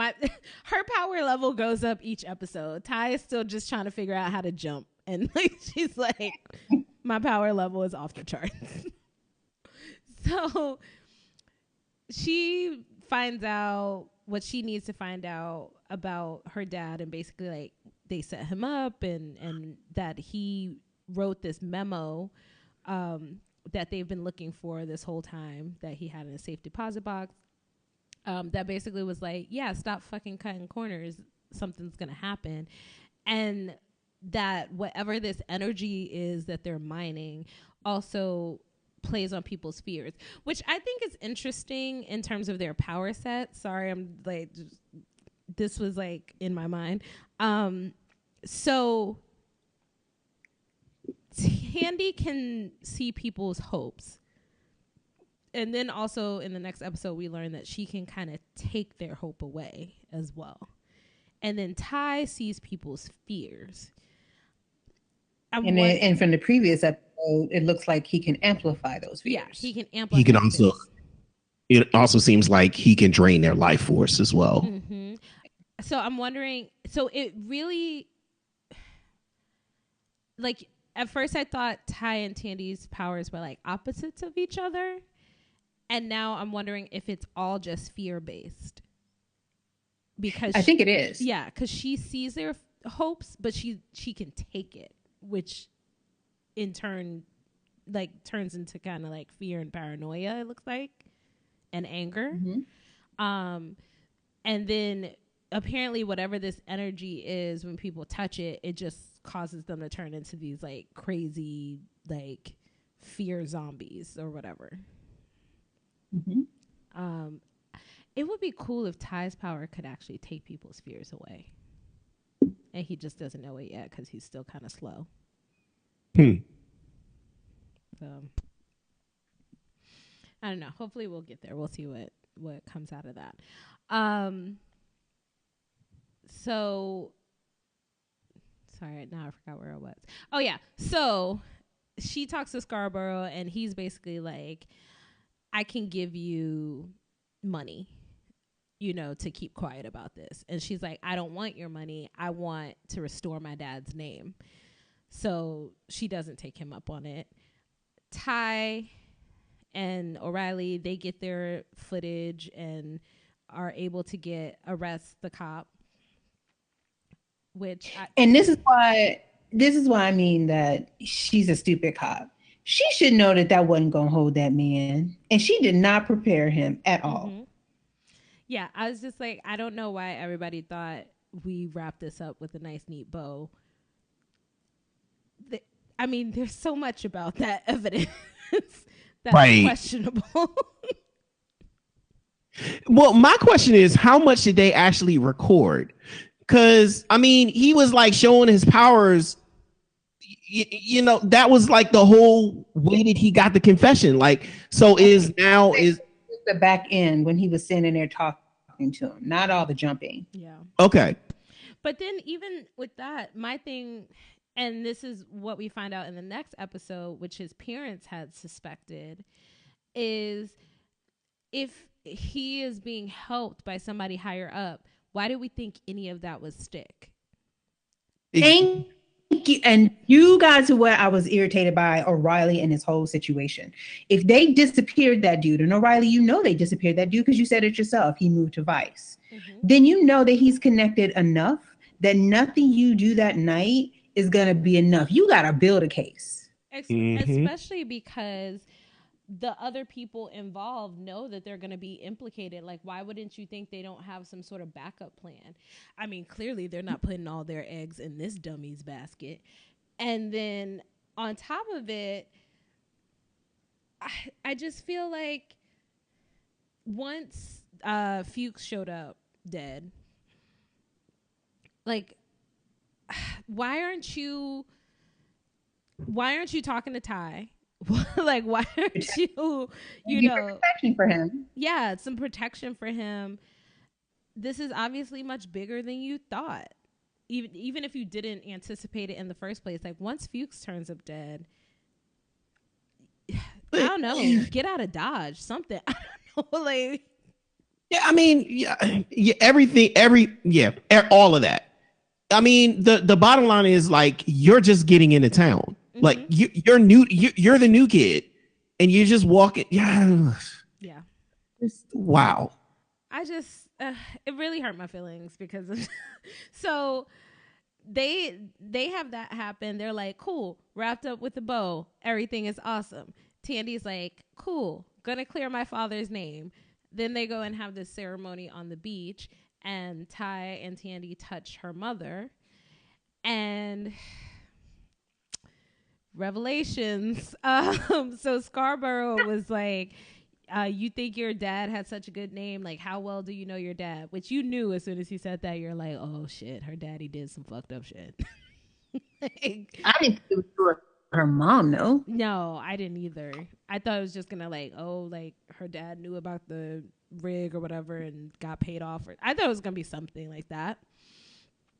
her power level goes up each episode. Ty is still just trying to figure out how to jump. And like she's like, my power level is off the charts. So she finds out what she needs to find out about her dad, and basically like they set him up and that he wrote this memo that they've been looking for this whole time, that he had in a safe deposit box, that basically was like, yeah, stop fucking cutting corners, something's gonna happen. And that whatever this energy is that they're mining also plays on people's fears, which I think is interesting in terms of their power set. Sorry, I'm like, this was like in my mind. So Tandy can see people's hopes. And then also in the next episode, we learn that she can kind of take their hope away as well. And then Ty sees people's fears. And from the previous episode, it looks like he can amplify those fears. Yeah, he can amplify. He can also. It also seems like he can drain their life force as well. Mm-hmm. So I'm wondering. So it really, like, at first I thought Ty and Tandy's powers were like opposites of each other, and now I'm wondering if it's all just fear based. Because I think it is. Yeah, because she sees their hopes, but she can take it, which in turn like turns into kind of like fear and paranoia, it looks like, and anger. Mm-hmm. And then apparently whatever this energy is, when people touch it, it just causes them to turn into these like crazy like fear zombies or whatever. Mm-hmm. It would be cool if Ty's power could actually take people's fears away. And he just doesn't know it yet because he's still kind of slow. So, I don't know. Hopefully we'll get there. We'll see what comes out of that. So, sorry, now I forgot where I was. Oh, yeah. So, she talks to Scarborough, and he's basically like, I can give you money, you know, to keep quiet about this. And she's like, I don't want your money. I want to restore my dad's name. So she doesn't take him up on it. Ty and O'Reilly, they get their footage and are able to arrest the cop. And this is why I mean that she's a stupid cop. She should know that wasn't going to hold that man. And she did not prepare him at all. Mm-hmm. Yeah, I was just like, I don't know why everybody thought we wrapped this up with a nice, neat bow. I mean, there's so much about that evidence that's questionable. Well, my question is, how much did they actually record? Because, I mean, he was like showing his powers. You know, that was like the whole way that he got the confession. Like, so is the back end when he was sitting there talking to him, not all the jumping. Yeah. Okay. But then even with that, my thing, and this is what we find out in the next episode, which his parents had suspected, is if he is being helped by somebody higher up, why do we think any of that was stick? Thank you. And you guys are where I was irritated by O'Reilly and his whole situation. If they disappeared that dude, and O'Reilly, you know they disappeared that dude because you said it yourself, he moved to Vice. Mm-hmm. Then you know that he's connected enough that nothing you do that night is going to be enough. You got to build a case. Especially because the other people involved know that they're going to be implicated. Like, why wouldn't you think they don't have some sort of backup plan? I mean, clearly they're not putting all their eggs in this dummy's basket. And then on top of it, I just feel like once Fuchs showed up dead, like, why aren't you talking to Ty? Like, why aren't you know, protection for him? Yeah, some protection for him. This is obviously much bigger than you thought. Even if you didn't anticipate it in the first place, like once Fuchs turns up dead, I don't know, get out of Dodge, something. I don't know, like. Yeah, I mean, yeah, everything, all of that. I mean, the bottom line is like you're just getting into town. Like you're new, you're the new kid, and you're just walking. Yeah, Yeah. Wow. I just it really hurt my feelings because of so they have that happen. They're like, cool, wrapped up with a bow. Everything is awesome. Tandy's like, cool, gonna clear my father's name. Then they go and have this ceremony on the beach, and Ty and Tandy touch her mother, and revelations. So Scarborough was like, you think your dad had such a good name? Like, how well do you know your dad? Which you knew as soon as he said that. You're like, oh shit, her daddy did some fucked up shit. Like, I didn't think it was her mom, no. No, I didn't either. I thought it was just gonna like, oh, like her dad knew about the rig or whatever and got paid off. I thought it was gonna be something like that.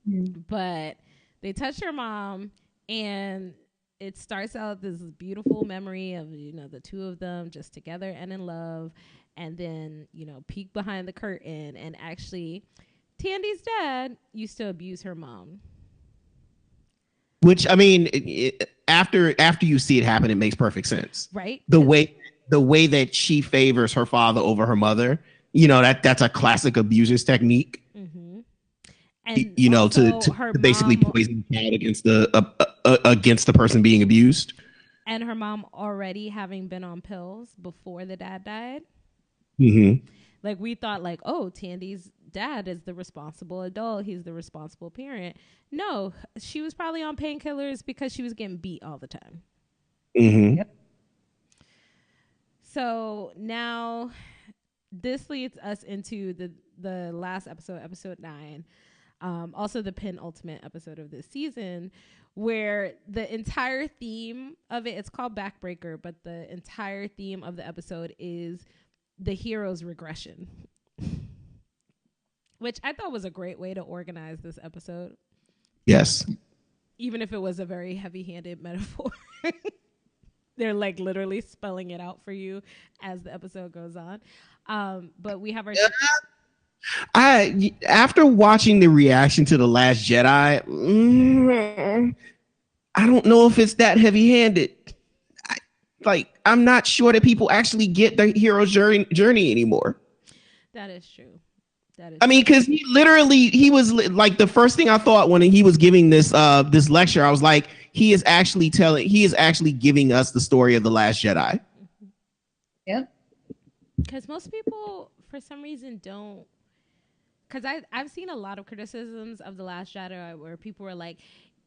But they touched her mom, and it starts out this beautiful memory of, you know, the two of them just together and in love, and then, you know, peek behind the curtain, and actually Tandy's dad used to abuse her mom. Which, I mean, after you see it happen, it makes perfect sense. Right? The way that she favors her father over her mother, you know, that's a classic abuser's technique. And you know, to basically poison the child against the person being abused. And her mom already having been on pills before the dad died. Like, we thought like, oh, Tandy's dad is the responsible adult. He's the responsible parent. No, she was probably on painkillers because she was getting beat all the time. Yep. So now this leads us into the last episode, episode 9. Also the penultimate episode of this season, where the entire theme of it's called Backbreaker, but the entire theme of the episode is the hero's regression, which I thought was a great way to organize this episode. Yes. Even if it was a very heavy-handed metaphor. They're like literally spelling it out for you as the episode goes on. But we have our... After watching the reaction to The Last Jedi, I don't know if it's that heavy-handed. I'm not sure that people actually get the hero's journey anymore. That is true. I mean, because he was like, the first thing I thought when he was giving this lecture, I was like, he is actually giving us the story of The Last Jedi. Yep. Because most people, for some reason, don't. Because I've seen a lot of criticisms of The Last Jedi where people were like,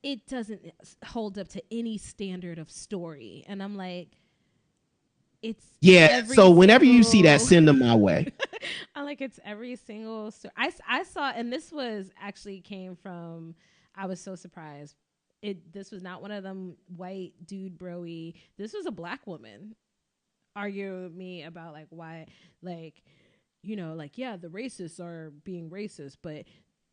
it doesn't hold up to any standard of story. And I'm like, it's... Yeah, so whenever you see that, send them my way. I'm like, it's every single story. I saw, and this was actually came from, I was so surprised. This was not one of them white dude bro-y. This was a black woman arguing with me about like why, like, you know, like, yeah, the racists are being racist, but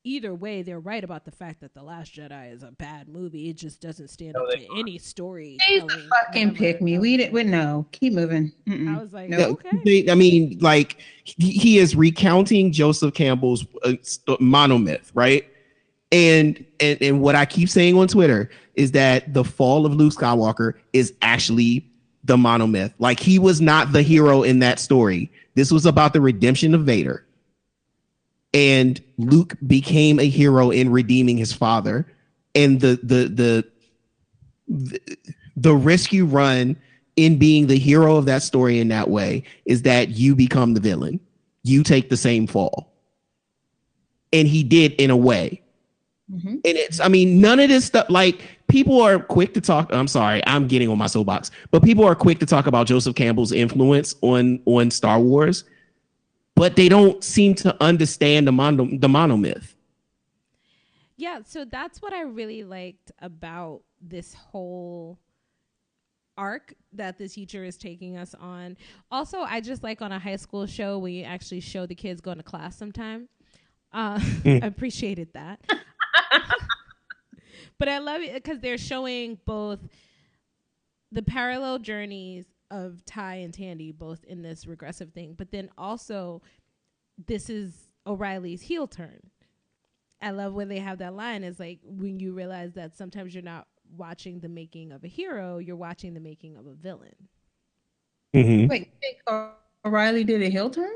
either way, they're right about the fact that The Last Jedi is a bad movie. It just doesn't stand up to any story. Fucking pick me. We didn't know. Keep moving. I was like, okay. I mean, like, he is recounting Joseph Campbell's monomyth, right? And what I keep saying on Twitter is that the fall of Luke Skywalker is actually the monomyth. Like, he was not the hero in that story. This was about the redemption of Vader. And Luke became a hero in redeeming his father. And the rescue run in being the hero of that story in that way is that you become the villain. You take the same fall. And he did, in a way. And it's, I mean, none of this stuff, like, people are quick to talk. I'm sorry, I'm getting on my soapbox, but people are quick to talk about Joseph Campbell's influence on Star Wars, but they don't seem to understand the monomyth. Yeah, so that's what I really liked about this whole arc that the teacher is taking us on. Also, I just like on a high school show where you actually show the kids going to class sometime. I appreciated that. But I love it because they're showing both the parallel journeys of Ty and Tandy, both in this regressive thing, but then also this is O'Reilly's heel turn. I love when they have that line, is like when you realize that sometimes you're not watching the making of a hero, you're watching the making of a villain. Mm-hmm. Wait, you think O'Reilly did a heel turn?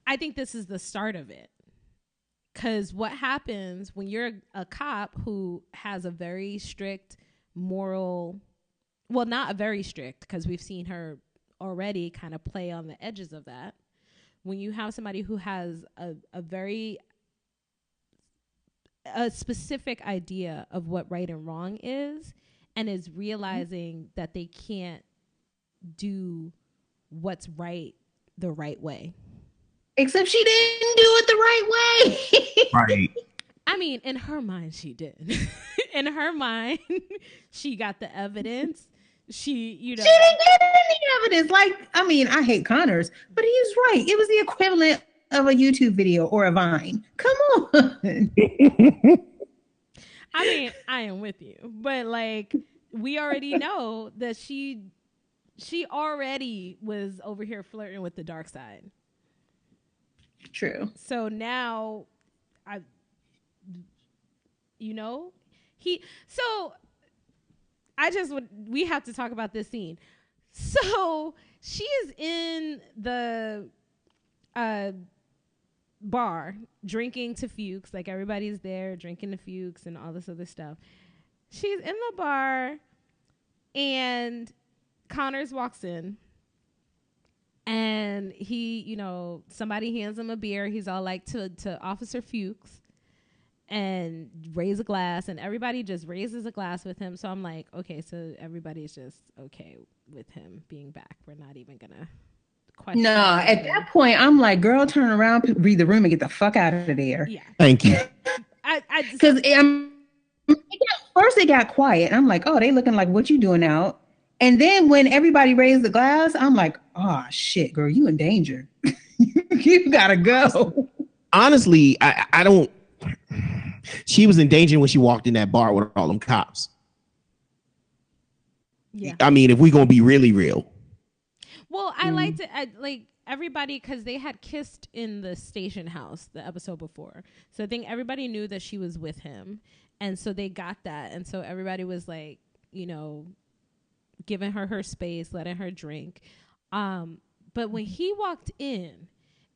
I think this is the start of it. Because what happens when you're a cop who has a very strict moral, well, not a very strict, because we've seen her already kind of play on the edges of that. When you have somebody who has a specific idea of what right and wrong is, and is realizing that they can't do what's right the right way. Except she didn't do it the right way. Right. I mean, in her mind, she did. In her mind, she got the evidence. She didn't get any evidence. Like, I mean, I hate Connors, but he's right. It was the equivalent of a YouTube video or a Vine. Come on. I mean, I am with you, but like, we already know that she already was over here flirting with the dark side. True. So now, we have to talk about this scene. So she is in the bar drinking to Fuchs, like everybody's there drinking to Fuchs and all this other stuff. She's in the bar and Connors walks in. And he, somebody hands him a beer. He's all like to Officer Fuchs and raise a glass. And everybody just raises a glass with him. So I'm like, okay, so everybody's just okay with him being back. We're not even going to question. No, at that point, I'm like, girl, turn around, read the room and get the fuck out of there. Yeah. Thank you. Because first they got quiet. I'm like, oh, they looking like, what you doing out? And then when everybody raised the glass, I'm like, oh, shit, girl, you in danger. You gotta go. Honestly, I don't. She was in danger when she walked in that bar with all them cops. Yeah. I mean, if we're going to be really real. Well, I liked it. Like everybody, because they had kissed in the station house the episode before. So I think everybody knew that she was with him. And so they got that. And so everybody was like, giving her space, letting her drink. But when he walked in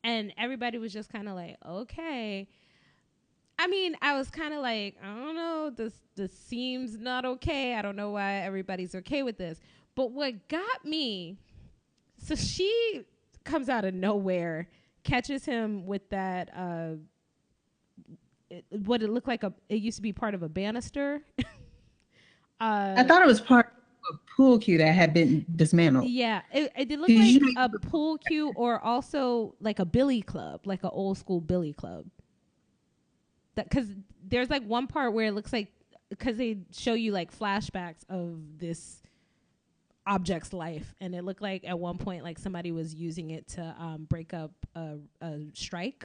and everybody was just kind of like, okay. I mean, I was kind of like, I don't know, this seems not okay. I don't know why everybody's okay with this. But what got me, so she comes out of nowhere, catches him with that, what it looked like it used to be part of a banister. I thought it was part a pool cue that had been dismantled. Yeah, it did look like a pool cue, or also like a billy club, like an old school billy club. That, because there's like one part where it looks like, because they show you like flashbacks of this object's life, and it looked like at one point like somebody was using it to break up a strike.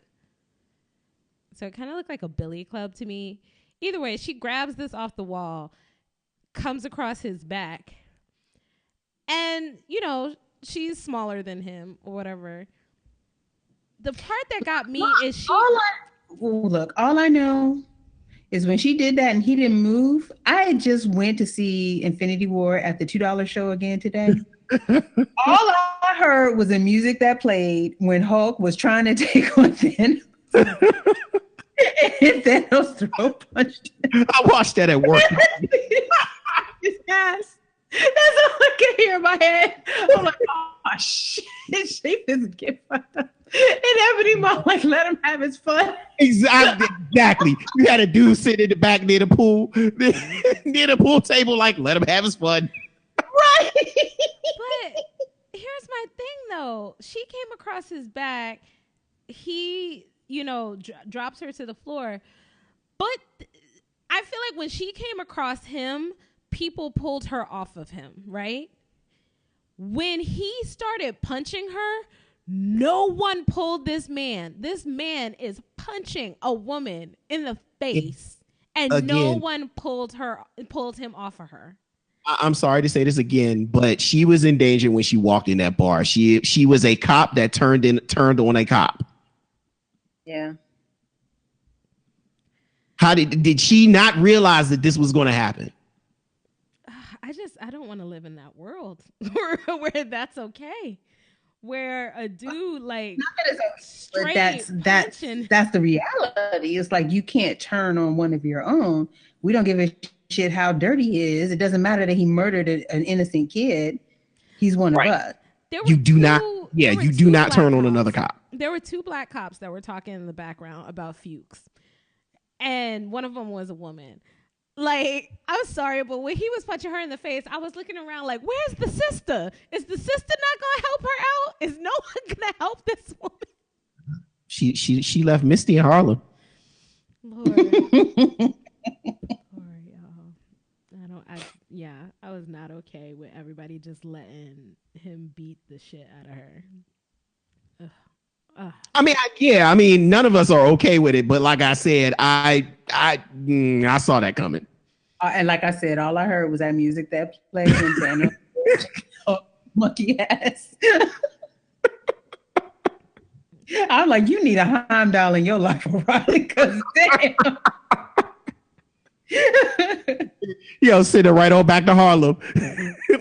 So it kind of looked like a billy club to me. Either way, she grabs this off the wall, comes across his back, and she's smaller than him or whatever. The part that got me is she all I know is when she did that and he didn't move, I just went to see Infinity War at the $2 show again today. All I heard was the music that played when Hulk was trying to take on Thanos. And Thanos throw punched him. I watched that at work. His ass. That's all I can hear in my head. I'm like, oh shit, she doesn't get fucked up. And Ebony Mom like, let him have his fun. Exactly. You had a dude sitting in the back near the pool, near the pool table, like, let him have his fun. Right. But here's my thing, though. She came across his back. He, drops her to the floor. But I feel like when she came across him, people pulled her off of him, right? When he started punching her, no one pulled this man. This man is punching a woman in the face, and again, no one pulled him off of her. I'm sorry to say this again, but she was in danger when she walked in that bar. She was a cop that turned on a cop. Yeah. How did she not realize that this was going to happen? I don't want to live in that world where that's okay. Where a dude like not that it's okay, but punching. that's the reality. It's like you can't turn on one of your own. We don't give a shit how dirty he is. It doesn't matter that he murdered an innocent kid. He's one of us. You do not turn on another cop. There were 2 black cops that were talking in the background about Fuchs, and one of them was a woman. Like, I'm sorry, but when he was punching her in the face, I was looking around like, where's the sister? Is the sister not gonna help her out? Is no one gonna help this woman? She left Misty in Harlem. Lord. Lord, y'all. I was not okay with everybody just letting him beat the shit out of her. I mean, none of us are okay with it, but like I said, I saw that coming. And like I said, all I heard was that music that played in Daniel monkey ass. I'm like, you need a Heimdall in your life, O'Reilly, because damn. Yo, sitting right on back to Harlem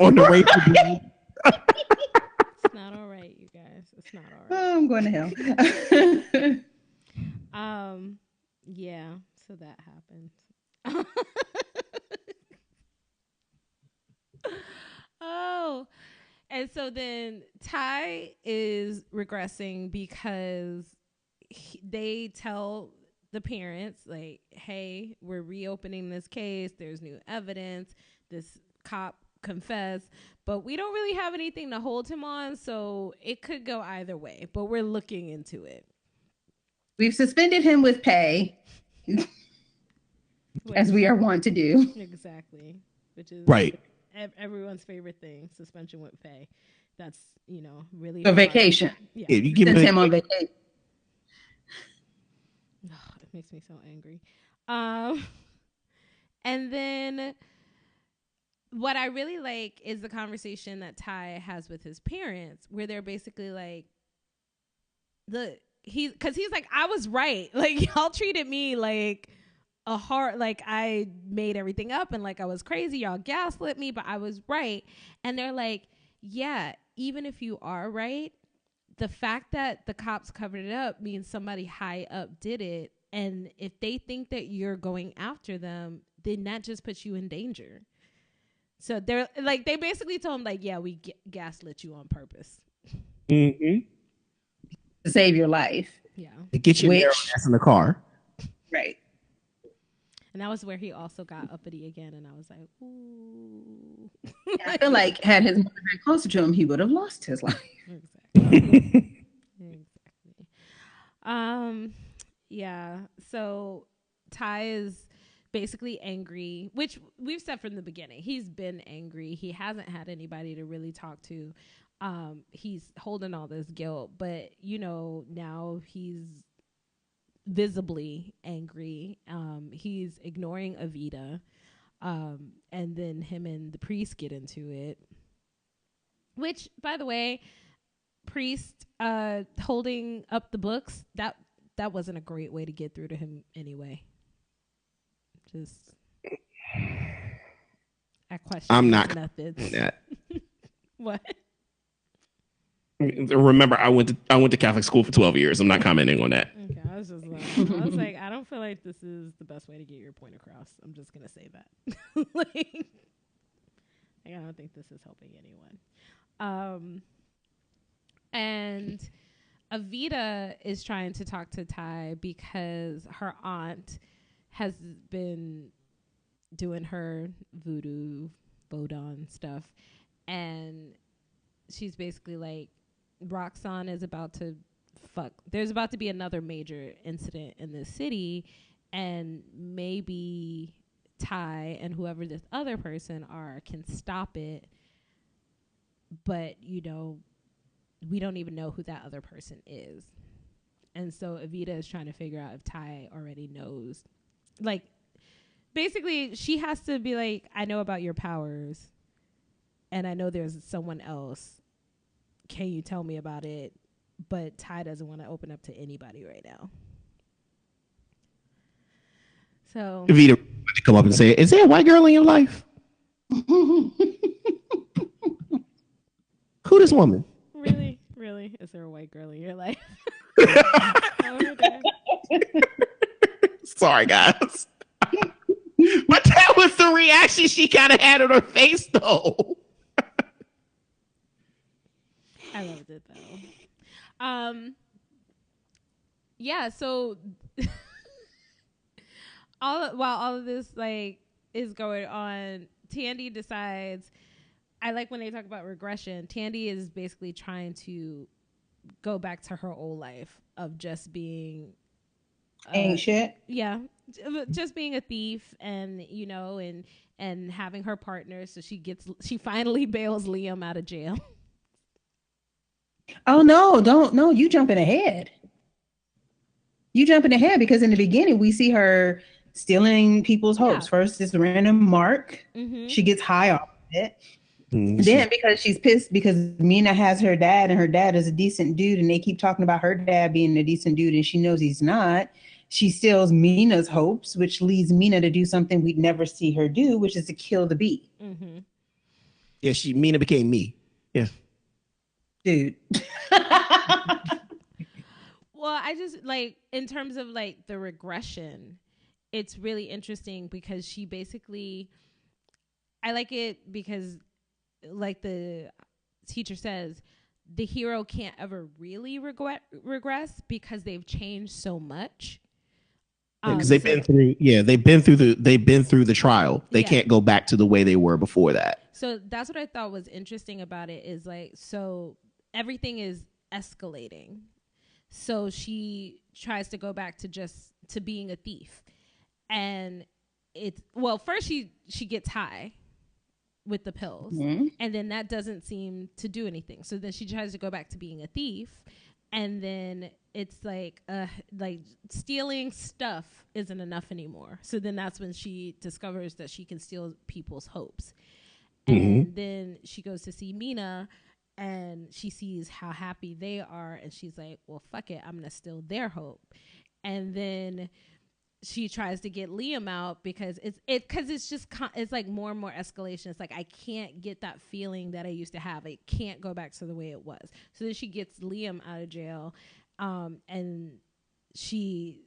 on the way to It's not all right, you guys. It's not all right. Oh, I'm going to hell. Yeah, so that happened. Oh, and so then Ty is regressing because they tell the parents, like, hey, we're reopening this case. There's new evidence. This cop confessed, but we don't really have anything to hold him on. So it could go either way, but we're looking into it. We've suspended him with pay, as we are wont to do. Exactly. Which is right. Everyone's favorite thing, suspension with pay. That's, really a vacation. Yeah, you give him on vacation. It makes me so angry. And then what I really like is the conversation that Ty has with his parents, where they're basically like, he's like, I was right. Like, y'all treated me like a heart, like I made everything up and like I was crazy. Y'all gaslit me, but I was right. And they're like, yeah, even if you are right, the fact that the cops covered it up means somebody high up did it. And if they think that you're going after them, then that just puts you in danger. So they're like, they basically told him like, yeah, we gaslit you on purpose. Mm-hmm. To save your life. Yeah. To get your ass in the car. Right. And that was where he also got uppity again. And I was like, ooh. I feel like had his mother been closer to him, he would have lost his life. Exactly. Exactly. Yeah. So Ty is basically angry, which we've said from the beginning. He's been angry. He hasn't had anybody to really talk to. He's holding all this guilt, but now he's visibly angry. He's ignoring Evita. And then him and the priest get into it. Which, by the way, priest holding up the books, that wasn't a great way to get through to him anyway. Just I question. I'm not methods. That. What? Remember, I went to Catholic school for 12 years. I'm not commenting on that. Okay, I was like, I don't feel like this is the best way to get your point across. I'm just gonna say that. like, I don't think this is helping anyone. And Evita is trying to talk to Ty because her aunt has been doing her voodoo, Vodon stuff, and she's basically like, Roxanne is about to fuck. There's about to be another major incident in this city, and maybe Ty and whoever this other person are can stop it. But, we don't even know who that other person is. And so Evita is trying to figure out if Ty already knows. Like, basically, she has to be like, I know about your powers, and I know there's someone else. Can you tell me about it? But Ty doesn't want to open up to anybody right now. So Vita to come up and say, "Is there a white girl in your life? Who this woman? Really, is there a white girl in your life?" Sorry, guys. But that was the reaction she kind of had on her face, though. I loved it though. Yeah. So while all of this like is going on, Tandy decides. I like when they talk about regression. Tandy is basically trying to go back to her old life of just being ain't shit. Yeah, just being a thief, and and having her partner. So she finally bails Liam out of jail. Oh no, you jumping ahead. You jumping ahead because in the beginning we see her stealing people's hopes. First, this random mark. Mm-hmm. She gets high off of it. Mm-hmm. Then because she's pissed because Mina has her dad and her dad is a decent dude and they keep talking about her dad being a decent dude and she knows he's not. She steals Mina's hopes, which leads Mina to do something we'd never see her do, which is to kill the bee. Mm-hmm. Yeah, Mina became me. Yeah. Dude. Well, I just like in terms of like the regression, it's really interesting because she basically, I like it because like the teacher says, the hero can't ever really regress because they've changed so much. Because they've been through the trial. They can't go back to the way they were before that. So that's what I thought was interesting about it is like, so everything is escalating. So she tries to go back to being a thief. And first she gets high with the pills. Mm-hmm. And then that doesn't seem to do anything. So then she tries to go back to being a thief. And then it's like stealing stuff isn't enough anymore. So then that's when she discovers that she can steal people's hopes. Mm-hmm. And then she goes to see Mina and she sees how happy they are. And she's like, well, fuck it. I'm going to steal their hope. And then she tries to get Liam out because it's like more and more escalation. It's like, I can't get that feeling that I used to have. I can't go back to the way it was. So then she gets Liam out of jail. And she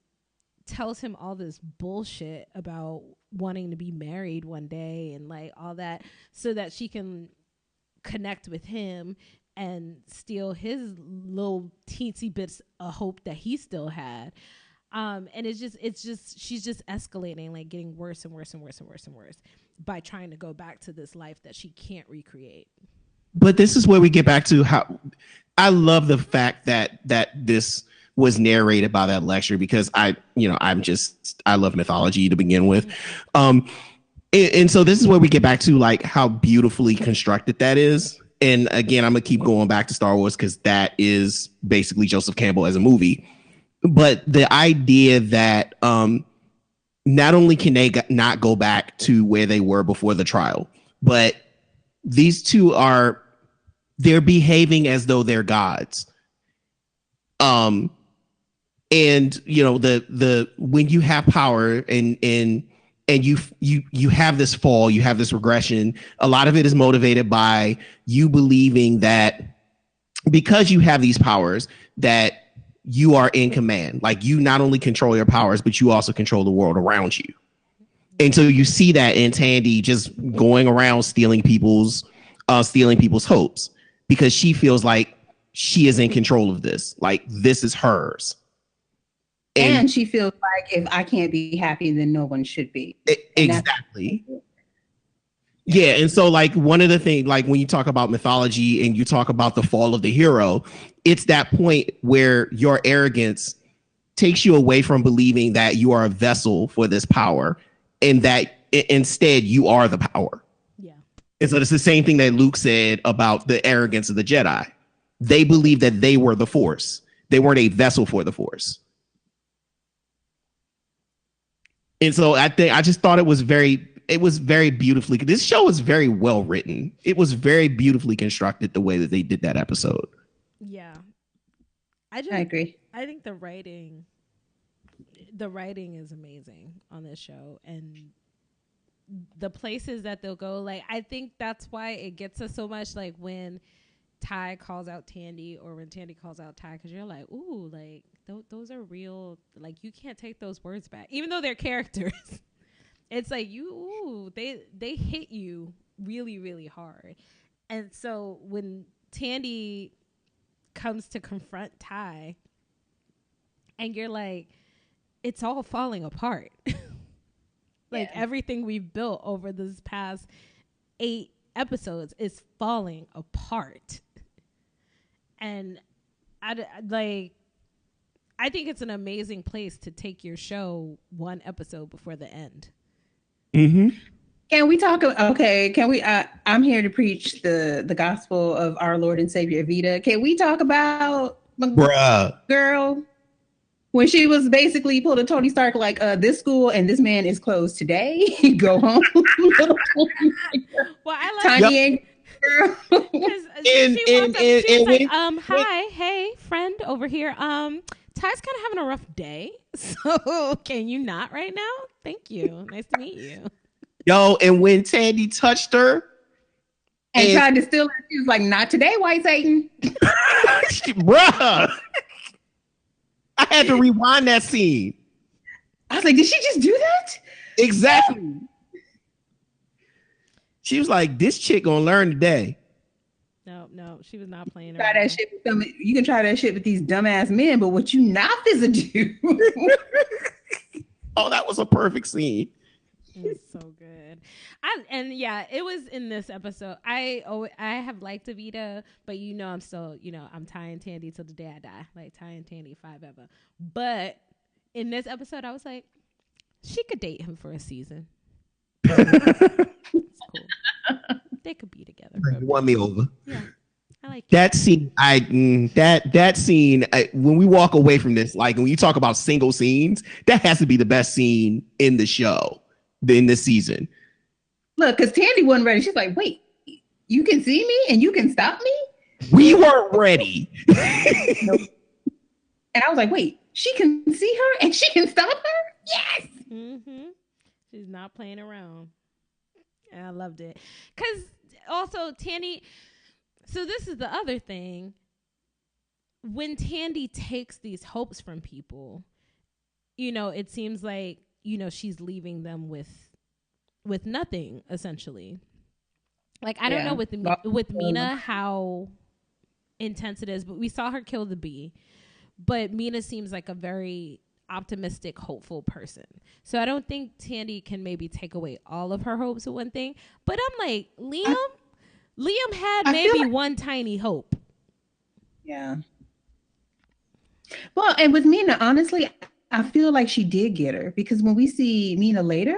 tells him all this bullshit about wanting to be married one day and like all that so that she can connect with him and steal his little teensy bits of hope that he still had. And it's just she's just escalating, like getting worse and worse and worse and worse and worse by trying to go back to this life that she can't recreate. But this is where we get back to how I love the fact that this was narrated by that lecturer because I love mythology to begin with. And so this is where we get back to like how beautifully constructed that is. And again, I'm going to keep going back to Star Wars because that is basically Joseph Campbell as a movie. But the idea that not only can they not go back to where they were before the trial, but these two they're behaving as though they're gods. And the when you have power and you have this fall, you have this regression, a lot of it is motivated by you believing that because you have these powers that you are in command. Like you not only control your powers, but you also control the world around you. And so you see that in Tandy just going around stealing people's hopes because she feels like she is in control of this. Like this is hers. And she feels like if I can't be happy, then no one should be. Exactly. Yeah. And so like one of the things, like when you talk about mythology and you talk about the fall of the hero, it's that point where your arrogance takes you away from believing that you are a vessel for this power and that instead you are the power. Yeah. And so it's the same thing that Luke said about the arrogance of the Jedi. They believed that they were the Force. They weren't a vessel for the Force. And so I just thought it was very beautifully. This show is very well written. It was very beautifully constructed the way that they did that episode. Yeah. I agree. I think the writing the writing is amazing on this show, and the places that they'll go. Like, I think that's why it gets us so much. Like when Ty calls out Tandy, or when Tandy calls out Ty, because you're like, ooh, like those are real. Like, you can't take those words back, even though they're characters. It's like they hit you really, really hard. And so when Tandy comes to confront Ty, and you're like, it's all falling apart. Like, everything we've built over this past 8 episodes is falling apart. And I think it's an amazing place to take your show one episode before the end. Mm-hmm. Can we talk? Okay, can we? I'm here to preach the gospel of our Lord and Savior Evita. Can we talk about girl when she was basically pulled a Tony Stark, like, this school and this man is closed today. Go home. Well, I like Tiny and girl. She's like, hi, hey, friend over here. Ty's kind of having a rough day, so can you not right now? Thank you. Nice to meet you. Yo, and when Tandy touched her and tried to steal her, she was like, not today, white Satan. Bruh. I had to rewind that scene. I was like, did she just do that? Exactly. She was like, this chick gonna learn today. No, she was not playing. Try that shit with them. You can try that shit with these dumbass men, but what you not supposed to do? Oh, that was a perfect scene. It was so good. It was in this episode. I have liked Evita, but I'm still, I'm tying Tandy till the day I die. Like, tying Tandy 5 ever. But in this episode, I was like, she could date him for a season. It's cool. They could be together. You won me over. Yeah. I like that scene. That scene. When we walk away from this, like when you talk about single scenes, that has to be the best scene in the show, in this season. Look, because Tandy wasn't ready. She's like, wait, you can see me and you can stop me? We weren't ready. Nope. And I was like, wait, she can see her and she can stop her? Yes. Mm-hmm. She's not playing around. And I loved it. Because also Tandy, so this is the other thing. When Tandy takes these hopes from people, it seems like, she's leaving them with nothing, essentially. Like, I don't know with Mina how intense it is, but we saw her kill the bee. But Mina seems like a very optimistic, hopeful person. So I don't think Tandy can maybe take away all of her hopes with one thing. But I'm like, Liam had maybe one tiny hope. Yeah. Well, and with Mina, honestly, I feel like she did get her, because when we see Mina later,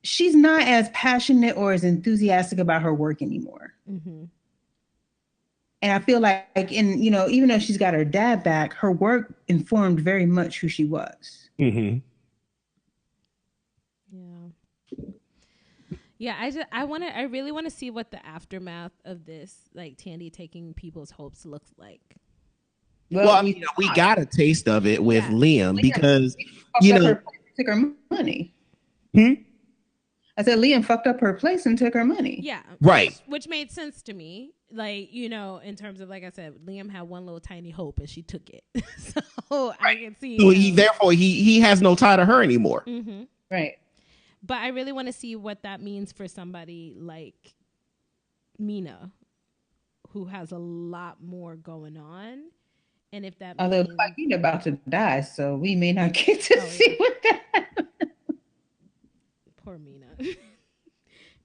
she's not as passionate or as enthusiastic about her work anymore. Mm-hmm. And I feel like even though she's got her dad back, her work informed very much who she was. Mm-hmm. Yeah. I really want to see what the aftermath of this, like Tandy taking people's hopes, looks like. Well, I mean, we got a taste of it with Liam because, took her money. I said Liam fucked up her place and took her money. Yeah. Right. Which made sense to me. Like, in terms of, like I said, Liam had one little tiny hope and she took it. So I can see. So he has no tie to her anymore. Mm-hmm. Right. But I really want to see what that means for somebody like Mina, who has a lot more going on. And if that although Mina about to die, so we may not get to see what that happens. Poor Mina.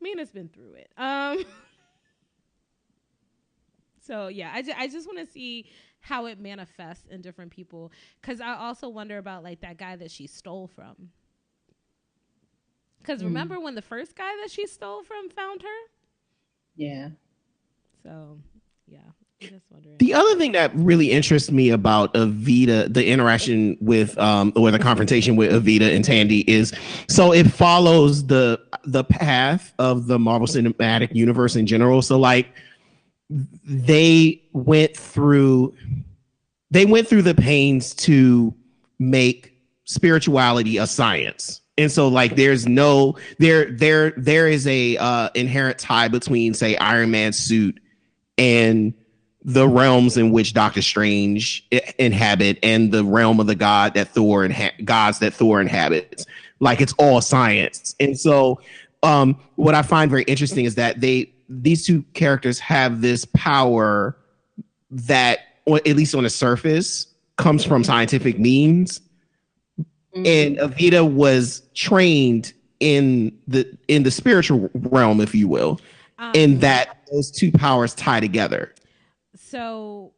Mina's been through it. So yeah, I just want to see how it manifests in different people, because I also wonder about like that guy that she stole from. Because remember when the first guy that she stole from found her? Yeah. So yeah, I'm just wondering. The other thing that really interests me about Evita, the interaction with or the confrontation with Evita and Tandy, is so it follows the path of the Marvel Cinematic Universe in general. So like they went through the pains to make spirituality a science. And so like there's no there is a inherent tie between, say, Iron Man's suit and the realms in which Doctor Strange inhabit and the realm of the gods that Thor inhabits. Like it's all science. And so what I find very interesting is that these two characters have this power that, or at least on the surface, comes from scientific means. And Evita was trained in the spiritual realm, if you will, in that those two powers tie together. So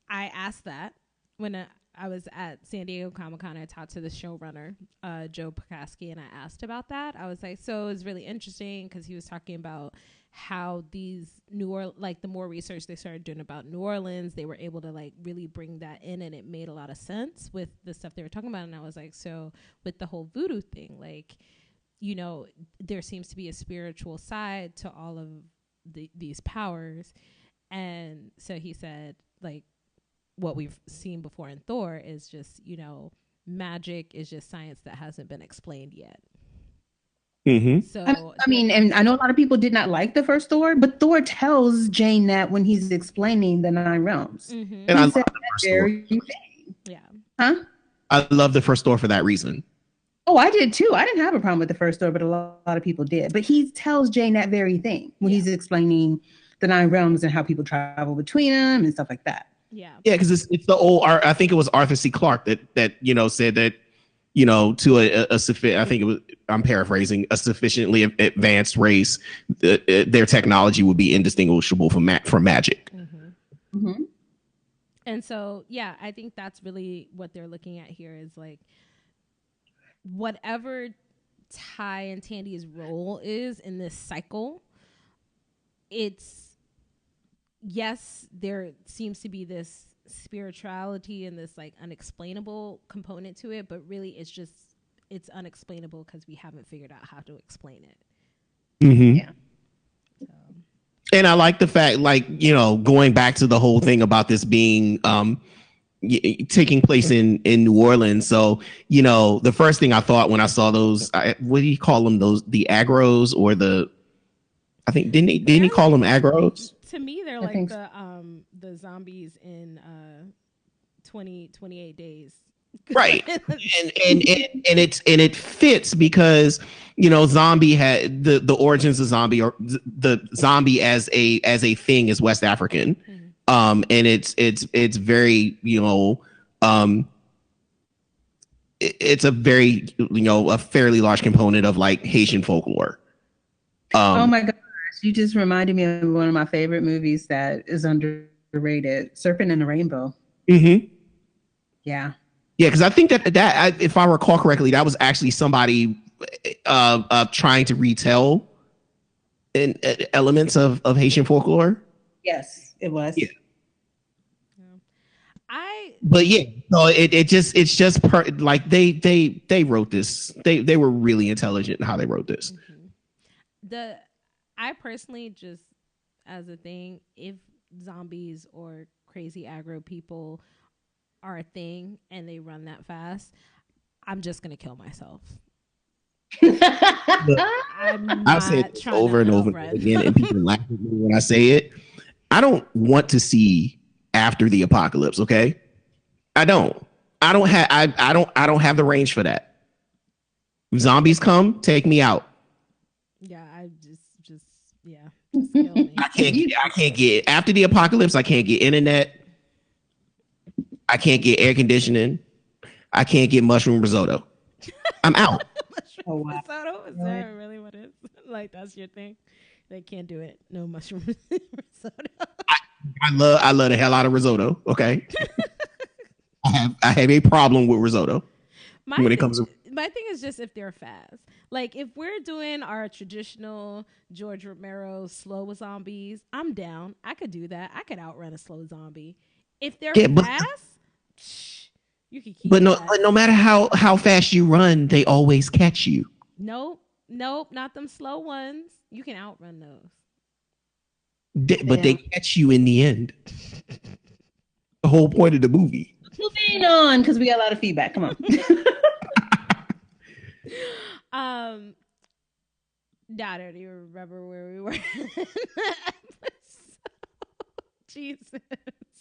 I asked that when I was at San Diego Comic-Con. I talked to the showrunner, Joe Pakaski, and I asked about that. I was like, so it was really interesting because he was talking about how these the more research they started doing about New Orleans, they were able to like really bring that in, and it made a lot of sense with the stuff they were talking about. And I was like, so with the whole voodoo thing, like, you know, there seems to be a spiritual side to all of these powers. And so he said, like, what we've seen before in Thor is just, you know, magic is just science that hasn't been explained yet. Mm-hmm. So I mean, and I know a lot of people did not like the first Thor, but Thor tells Jane that when he's explaining the 9 realms. Mm-hmm. And I love the first Thor. Yeah. Huh? I love the first Thor for that reason. Oh, I did too. I didn't have a problem with the first Thor, but a lot of people did. But he tells Jane that very thing when he's explaining the 9 realms and how people travel between them and stuff like that. Yeah. Yeah, because it's the old. I think it was Arthur C. Clarke that you know said that, you know, to I think it was, I'm paraphrasing, a sufficiently advanced race, their technology would be indistinguishable from magic. Mm-hmm. Mm-hmm. And so, yeah, I think that's really what they're looking at here is like whatever Ty and Tandy's role is in this cycle, yes, there seems to be this spirituality and this like unexplainable component to it, but really it's unexplainable because we haven't figured out how to explain it. Mm-hmm. Yeah. So. And I like the fact, like, you know, going back to the whole thing about this being taking place in New Orleans. So, you know, the first thing I thought when I saw those, what do you call them? The agros, or I think didn't he call them agros? To me, they're like the zombies in 28 days. Right. and it fits because, you know, zombie had the origins of zombie, or the zombie as a thing is West African. Mm-hmm. And it's very, you know, it's a very, you know, a fairly large component of like Haitian folklore. Oh my God. You just reminded me of one of my favorite movies that is underrated, Serpent and the Rainbow. Mm-hmm. Yeah. Yeah, because I think that if I recall correctly, that was actually somebody trying to retell elements of Haitian folklore. Yes, it was. Yeah. But yeah, no, it's just like they wrote this. They were really intelligent in how they wrote this. Mm-hmm. I personally, just as a thing, if zombies or crazy aggro people are a thing and they run that fast, I'm just gonna kill myself. I've said this over and over again, and people laugh at me when I say it. I don't want to see after the apocalypse. Okay, I don't have the range for that. If zombies come, take me out. Yeah, just kill me. I can't get after the apocalypse. I can't get internet. I can't get air conditioning. I can't get mushroom risotto. I'm out. Mushroom risotto? Is that really what it is? Like, that's your thing? They can't do it. No mushroom risotto. I love the hell out of risotto. Okay. I have a problem with risotto when it comes to. My thing is just if they're fast. Like, if we're doing our traditional George Romero slow zombies, I'm down. I could do that. I could outrun a slow zombie. If they're fast, you can keep. But no matter how fast you run, they always catch you. Nope, not them slow ones. You can outrun those. But they catch you in the end. The whole point of the movie. Moving on, because we got a lot of feedback. Come on. I don't even remember where we were. Jesus.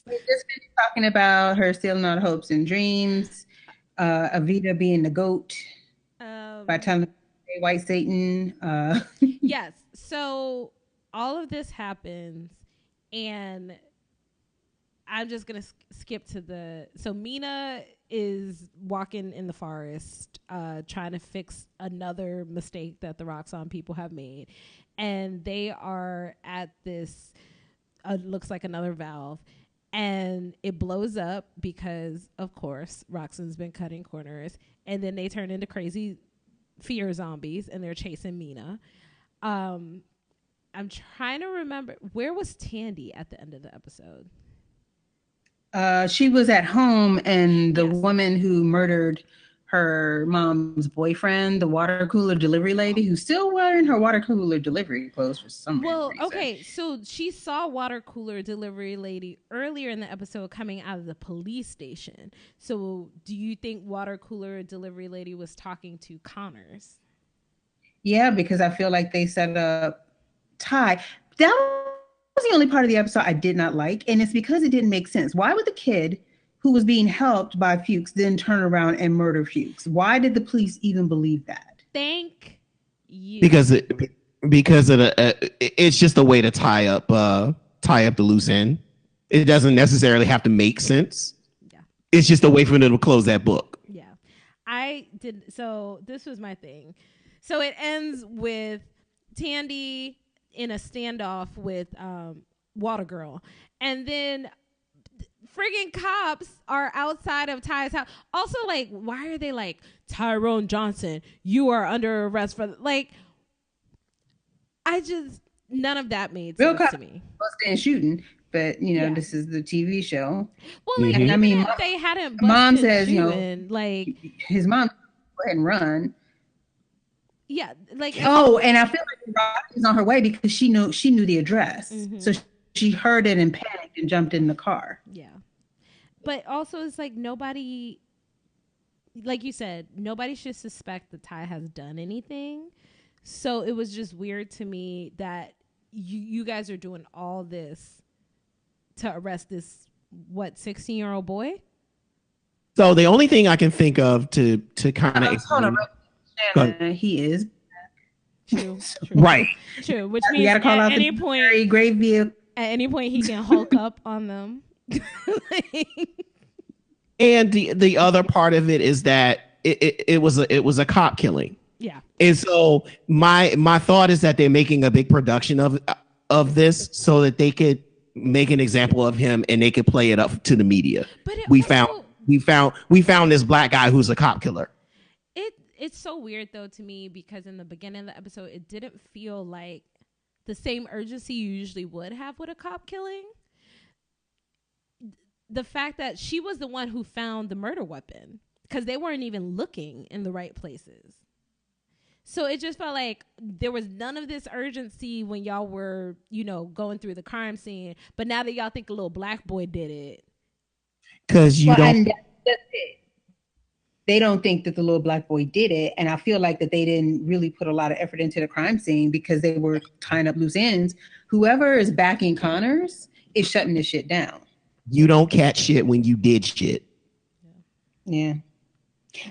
We just finished talking about her stealing our hopes and dreams. Avita being the goat by telling White Satan. Yes. So all of this happens, and I'm just gonna skip to so Mina is walking in the forest, trying to fix another mistake that the Roxxon people have made, and they are at this looks like another valve, and it blows up because of course Roxxon's been cutting corners, and then they turn into crazy fear zombies and they're chasing Mina. I'm trying to remember, where was Tandy at the end of the episode? She was at home, and the woman who murdered her mom's boyfriend, the water cooler delivery lady, who's still wearing her water cooler delivery clothes for some reason. Okay, so she saw water cooler delivery lady earlier in the episode coming out of the police station. So do you think water cooler delivery lady was talking to Connors? Yeah, because I feel like they set up Ty. That was the only part of the episode I did not like, and it's because it didn't make sense. Why would the kid who was being helped by Fuchs then turn around and murder Fuchs? Why did the police even believe that? Thank you. Because of it's just a way to tie up the loose end. It doesn't necessarily have to make sense. Yeah. It's just a way for them to close that book. Yeah. I did. So this was my thing. So it ends with Tandy in a standoff with Water Girl, and then friggin' cops are outside of Ty's house. Also, like, why are they like, Tyrone Johnson, you are under arrest for, like, none of that made sense to me. Busting and shooting, but this is the TV show. Well, like, I mean, if they hadn't busted mom says, shooting, like, his mom go ahead and run. Yeah, like, and I feel like she's on her way because she knew the address, so she heard it and panicked and jumped in the car. Yeah. But also, it's like nobody, like you said, nobody should suspect that Ty has done anything. So it was just weird to me that you guys are doing all this to arrest this, 16-year-old boy? So the only thing I can think of to kind of explain, Shanna, he is. True. Right. True. Which means at any point, at any point he can hulk up on them. And the other part of it is that it was a cop killing. Yeah. And so my thought is that they're making a big production of this so that they could make an example of him and they could play it up to the media. But we found this black guy who's a cop killer. It's so weird though to me because in the beginning of the episode it didn't feel like the same urgency you usually would have with a cop killing. The fact that she was the one who found the murder weapon because they weren't even looking in the right places. So it just felt like there was none of this urgency when y'all were, going through the crime scene. But now that y'all think the little black boy did it. Because they don't think that the little black boy did it. And I feel like that they didn't really put a lot of effort into the crime scene because they were tying up loose ends. Whoever is backing Connors is shutting this shit down. You don't catch shit when you did shit. Yeah.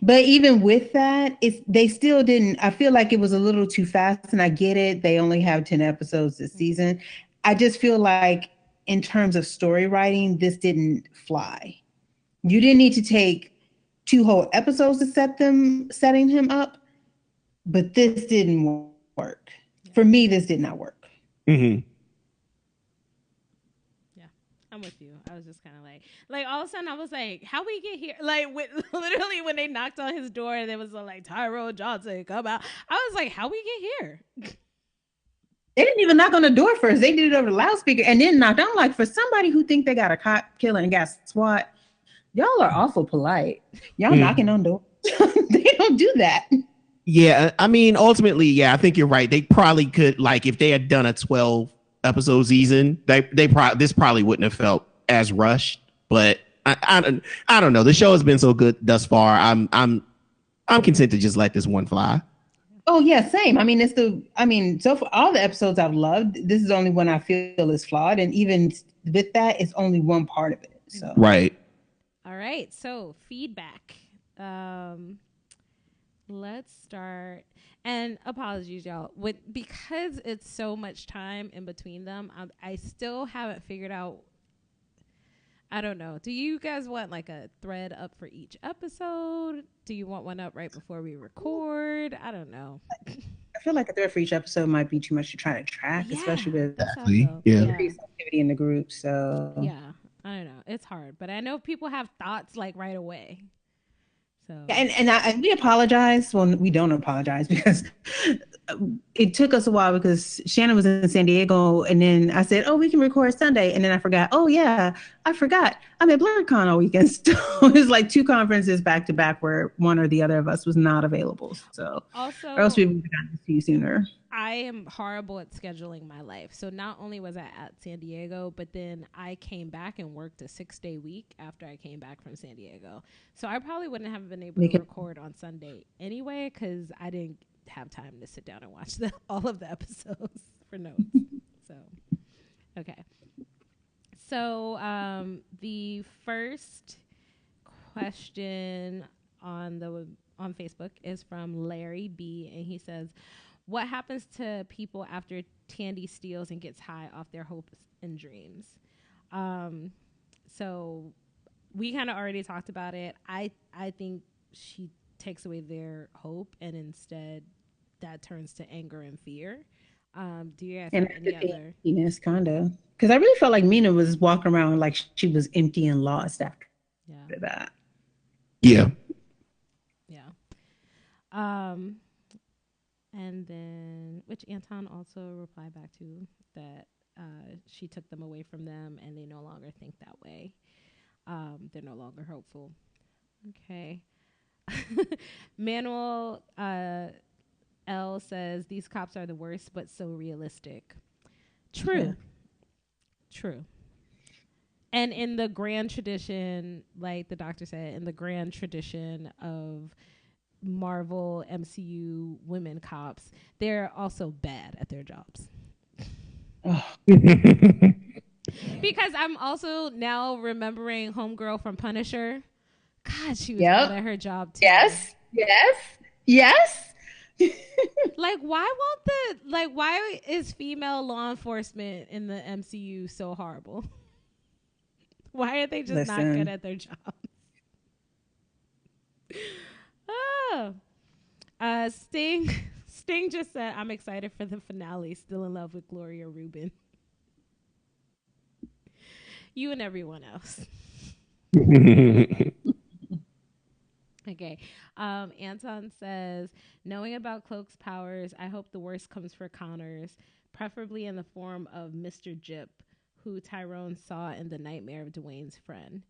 But even with that, they still didn't. I feel like it was a little too fast, and I get it. They only have 10 episodes this season. I just feel like in terms of story writing, this didn't fly. You didn't need to take 2 whole episodes to setting him up, but this didn't work. For me, this did not work. Mm-hmm. I'm with you. I was just kind of like all of a sudden I was like, how we get here? Like literally when they knocked on his door and there was like Tyrone Johnson come out. I was like, how we get here? They didn't even knock on the door first. They did it over the loudspeaker and then knocked. I'm like, for somebody who think they got a cop killer and got SWAT, y'all are awful polite. Y'all knocking on doors. They don't do that. Yeah, I mean, ultimately, yeah, I think you're right. They probably could, like, if they had done a 12 episode season, this probably wouldn't have felt as rushed. But I don't know. The show has been so good thus far. I'm I'm content to just let this one fly. Oh yeah, same. I mean, so for all the episodes I've loved, this is the only one I feel is flawed, and even with that, it's only one part of it. So right. All right. So feedback. Let's start. And apologies, y'all. Because it's so much time in between them, I still haven't figured out. I don't know. Do you guys want like a thread up for each episode? Do you want one up right before we record? I don't know. I feel like a thread for each episode might be too much to try to track, especially with increased activity in the group. So yeah, I don't know. It's hard, but I know people have thoughts like right away. So yeah, and we apologize. Well, we don't apologize because it took us a while because Shanna was in San Diego, and then I said, "Oh, we can record Sunday," and then I forgot. Oh yeah, I forgot. I'm at BlurCon all weekend. So it was like 2 conferences back to back where one or the other of us was not available. So also, or else we would have gotten to see you sooner. I am horrible at scheduling my life. So not only was I at San Diego, but then I came back and worked a 6-day week after I came back from San Diego. So I probably wouldn't have been able to record on Sunday anyway, because I didn't have time to sit down and watch all of the episodes for notes. So, okay. So the first question on Facebook is from Larry B, and he says, what happens to people after Tandy steals and gets high off their hopes and dreams? So we kind of already talked about it. I think she takes away their hope, and instead that turns to anger and fear. Do you guys have any other? Emptiness, kind of. Because I really felt like Mina was walking around like she was empty and lost after that. Yeah. Yeah. And then, which Anton also replied back to, that she took them away from them and they no longer think that way. They're no longer hopeful. Okay. Manuel L says, these cops are the worst, but so realistic. True. Yeah. True. And in the grand tradition, like the doctor said, in the grand tradition of Marvel MCU women cops, they're also bad at their jobs. Because I'm also now remembering Homegirl from Punisher. God, she was bad at her job too. Yes. Like, why is female law enforcement in the MCU so horrible? Why are they just not good at their jobs? Oh. Sting just said, I'm excited for the finale. Still in love with Gloria Rubin. You and everyone else. Okay. Anton says, knowing about Cloak's powers, I hope the worst comes for Connors, preferably in the form of Mr. Jip, who Tyrone saw in the nightmare of Dwayne's friend.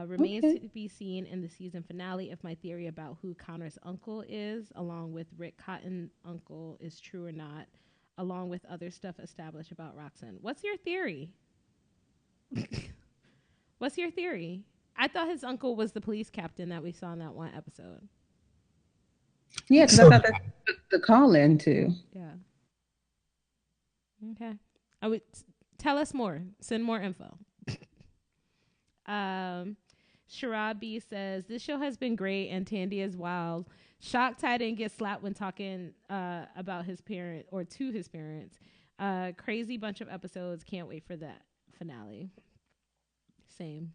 Remains to be seen in the season finale if my theory about who Connor's uncle is, along with Rick Cotton's uncle, is true or not, along with other stuff established about Roxanne. What's your theory? What's your theory? I thought his uncle was the police captain that we saw in that one episode. Yeah, because I thought that's the call-in too. Yeah. Okay. I would tell us more. Send more info. Sharabi says, this show has been great and Tandy is wild. Shocked Ty didn't get slapped when talking about his parent or to his parents. Crazy bunch of episodes. Can't wait for that finale. Same.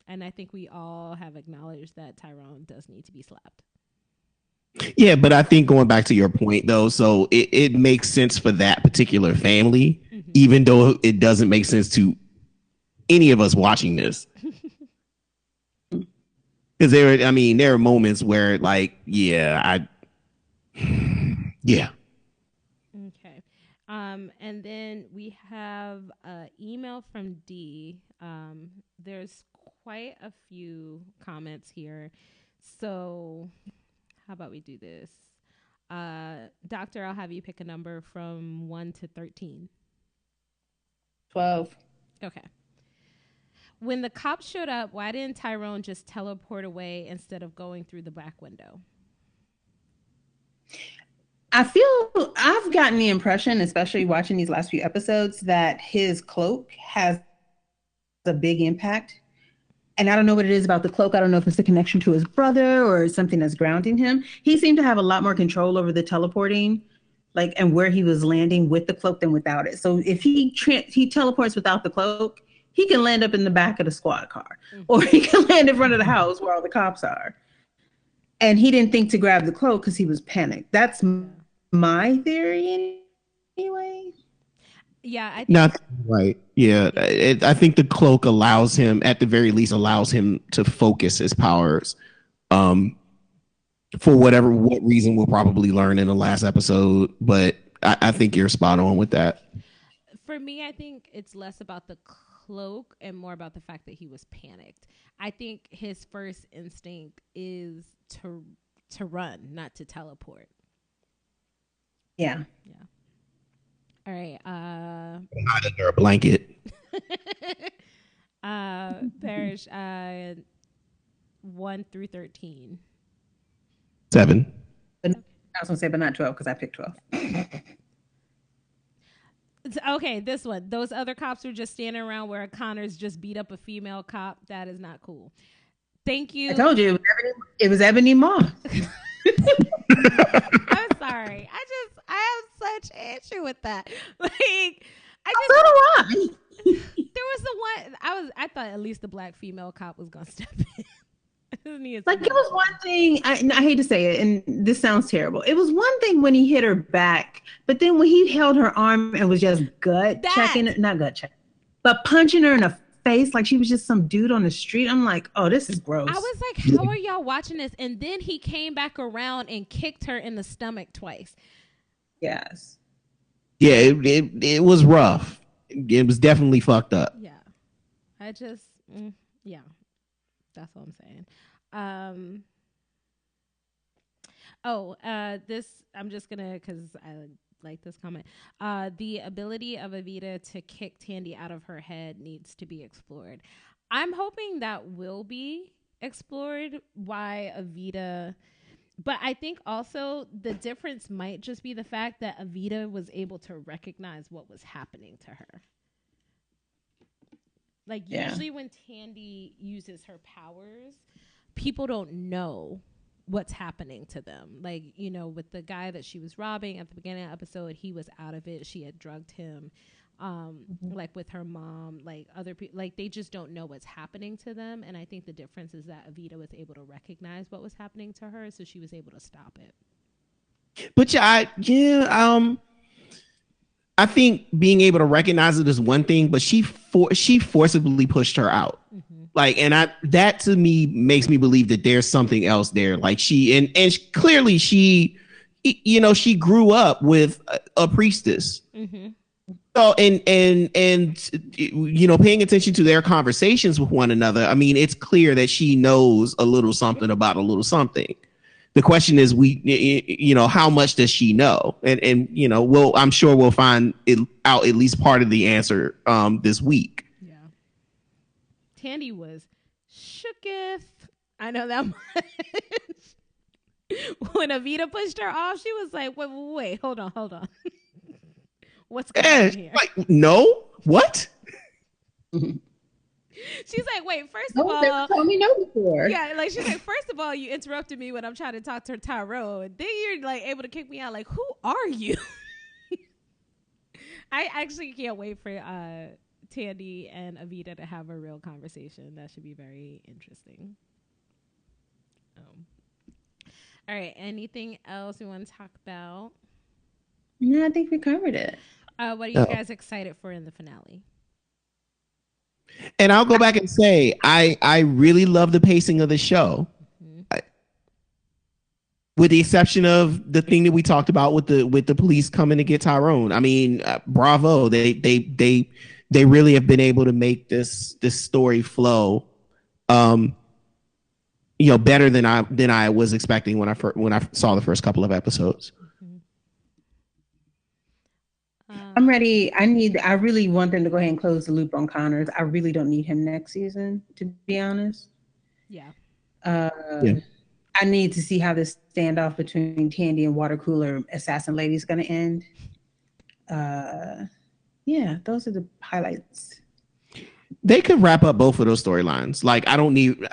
And I think we all have acknowledged that Tyrone does need to be slapped. Yeah, but I think going back to your point though, so it makes sense for that particular family, even though it doesn't make sense to any of us watching this. Because there are moments where yeah. Okay. And then we have an email from D. There's quite a few comments here. So how about we do this? Doctor, I'll have you pick a number from 1 to 13. 12. Okay. When the cops showed up, why didn't Tyrone just teleport away instead of going through the back window? I feel I've gotten the impression, especially watching these last few episodes, that his cloak has a big impact. And I don't know what it is about the cloak. I don't know if it's the connection to his brother or something that's grounding him. He seemed to have a lot more control over the teleporting, like, and where he was landing with the cloak than without it. So if he teleports without the cloak, he can land up in the back of the squad car, or he can land in front of the house where all the cops are. And he didn't think to grab the cloak because he was panicked. That's my theory anyway. Yeah, I think not right. Yeah, I think the cloak allows him, at the very least, allows him to focus his powers. For what reason we'll probably learn in the last episode, but I think you're spot on with that. For me, I think it's less about the cloak and more about the fact that he was panicked. I think his first instinct is to run, not to teleport. Yeah. All right. Hide under a blanket. Parrish, 1 through 13. 7. I was gonna say, but not 12 because I picked 12. Okay, this one. Those other cops were just standing around where Connors just beat up a female cop. That is not cool. Thank you. I told you it was Ebony Maw. I'm sorry. I have such issue with that. Like, So do I. There was the one I thought at least the black female cop was gonna step in. Like, it was one thing, I hate to say it, and this sounds terrible. It was one thing when he hit her back, but then when he held her arm and was just not gut checking, but punching her in the face like she was just some dude on the street. I'm like, oh, this is gross. I was like, how are y'all watching this? And then he came back around and kicked her in the stomach twice. Yes. Yeah, it was rough. It was definitely fucked up. Yeah. I just, yeah. That's what I'm saying. This, I'm just gonna, because I like this comment. The ability of Evita to kick Tandy out of her head needs to be explored. I'm hoping that will be explored, why Evita, but I think also the difference might just be the fact that Evita was able to recognize what was happening to her. Like, usually when Tandy uses her powers, people don't know what's happening to them. Like, you know, with the guy that she was robbing at the beginning of the episode, he was out of it. She had drugged him. Like with her mom, like other people, like they just don't know what's happening to them. And I think the difference is that Evita was able to recognize what was happening to her, so she was able to stop it. But I think being able to recognize it is one thing, but she forcibly pushed her out. Mm-hmm. Like, and that to me makes me believe that there's something else there. Like clearly she, you know, she grew up with a priestess. Mm-hmm. So, and, you know, paying attention to their conversations with one another. I mean, it's clear that she knows a little something about a little something. The question is, you know, how much does she know? And you know, I'm sure we'll find it out, at least part of the answer this week. Yeah. Tandy was shooketh. I know that much. When Evita pushed her off, she was like, wait, hold on. What's going on here? Like, no, what? She's like, wait, first of all, never told me no before. Yeah, like she's like, first of all, you interrupted me when I'm trying to talk to Tyrone, and then you're like able to kick me out. Like, who are you? I actually can't wait for Tandy and Evita to have a real conversation. That should be very interesting. All right, anything else you want to talk about? No, I think we covered it. What are you guys excited for in the finale? And I'll go back and say, I really love the pacing of the show. Mm-hmm. With the exception of the thing that we talked about with the police coming to get Tyrone. I mean, bravo. They really have been able to make this story flow, you know, better than I was expecting when I saw the first couple of episodes. Mm-hmm. I'm ready. I really want them to go ahead and close the loop on Connors. I really don't need him next season, to be honest. Yeah. Yeah. I need to see how this standoff between Tandy and Water Cooler Assassin Lady is going to end. Yeah, those are the highlights. They could wrap up both of those storylines. Like, I don't need.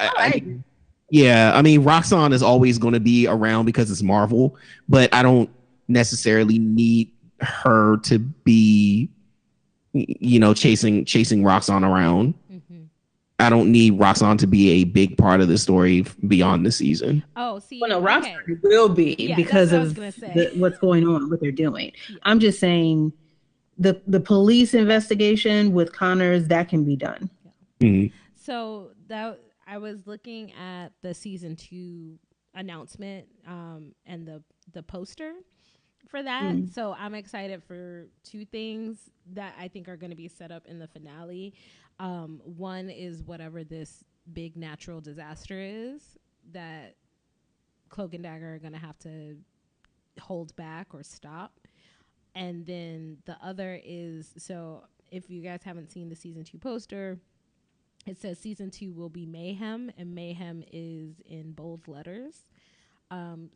Yeah, I mean, Roxanne is always going to be around because it's Marvel, but I don't necessarily need her to be, chasing Roxanne around. Mm-hmm. I don't need Roxanne to be a big part of the story beyond the season. Oh, see, well, no, Roxanne will be because of what's going on, what they're doing. Yeah. I'm just saying the police investigation with Connors, that can be done. Yeah. Mm-hmm. So that I was looking at the season 2 announcement and the poster for that. Mm-hmm. So I'm excited for 2 things that I think are going to be set up in the finale. One is whatever this big natural disaster is that Cloak and Dagger are going to have to hold back or stop. And then the other is, so if you guys haven't seen the season 2 poster, it says season 2 will be mayhem, and mayhem is in bold letters.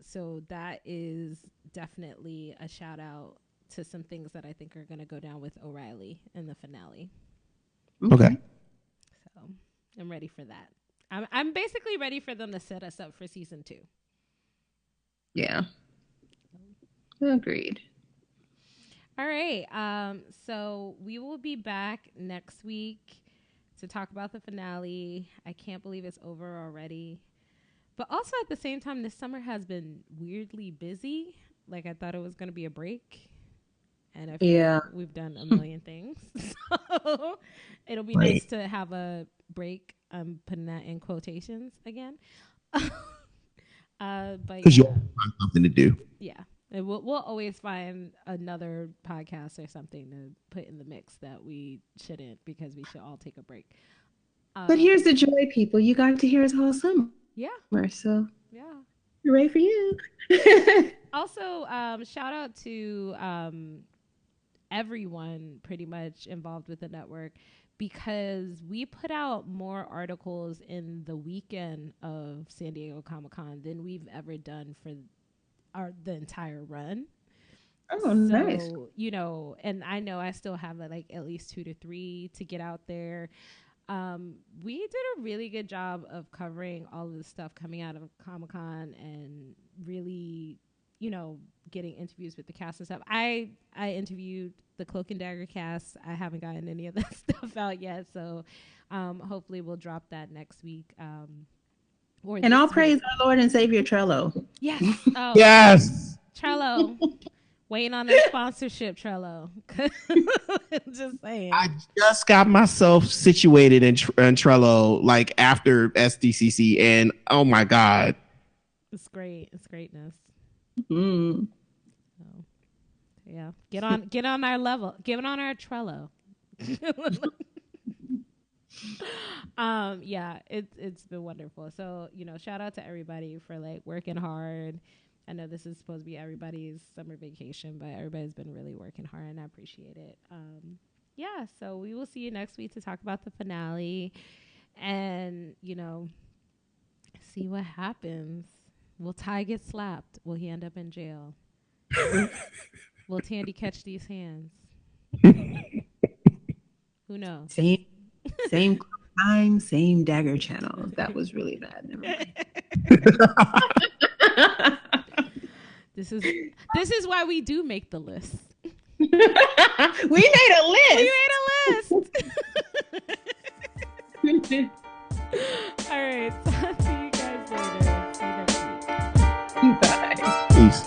So that is definitely a shout out to some things that I think are going to go down with O'Reilly in the finale. Okay. So I'm ready for that. I'm basically ready for them to set us up for season 2. Yeah. Agreed. All right. So we will be back next week to talk about the finale. I can't believe it's over already. But also at the same time, this summer has been weirdly busy. Like, I thought it was going to be a break. And I feel like we've done a million things. So it'll be nice to have a break. I'm putting that in quotations again. But because you'll find something to do. Yeah. And we'll always find another podcast or something to put in the mix that we shouldn't, because we should all take a break. But here's the joy, people. You got to hear us all summer. Yeah. So yeah. Hooray for you. Also, shout out to everyone pretty much involved with the network, because we put out more articles in the weekend of San Diego Comic-Con than we've ever done for the entire run. Oh, nice. And I know I still have like at least 2 to 3 to get out there. We did a really good job of covering all of the stuff coming out of Comic-Con and really, getting interviews with the cast and stuff. I interviewed the Cloak and Dagger cast. I haven't gotten any of that stuff out yet, so hopefully we'll drop that next week. And all praise our Lord and Savior Trello. Yes. Oh, yes. Trello. Waiting on the sponsorship, Trello. Just saying. I just got myself situated in Trello, like after SDCC, and oh my God. It's great. It's greatness. Mm-hmm. So, yeah. Get on our level. Get on our Trello. Yeah, it's been wonderful. So, shout out to everybody for like working hard. I know this is supposed to be everybody's summer vacation, but everybody's been really working hard, and I appreciate it. Yeah, so we will see you next week to talk about the finale and, see what happens. Will Ty get slapped? Will he end up in jail? Will Tandy catch these hands? Who knows? Same time, same Dagger channel. That was really bad. Never mind. This is why we do make the list. We made a list. All right. So see you guys later. See you next week. Bye. Peace.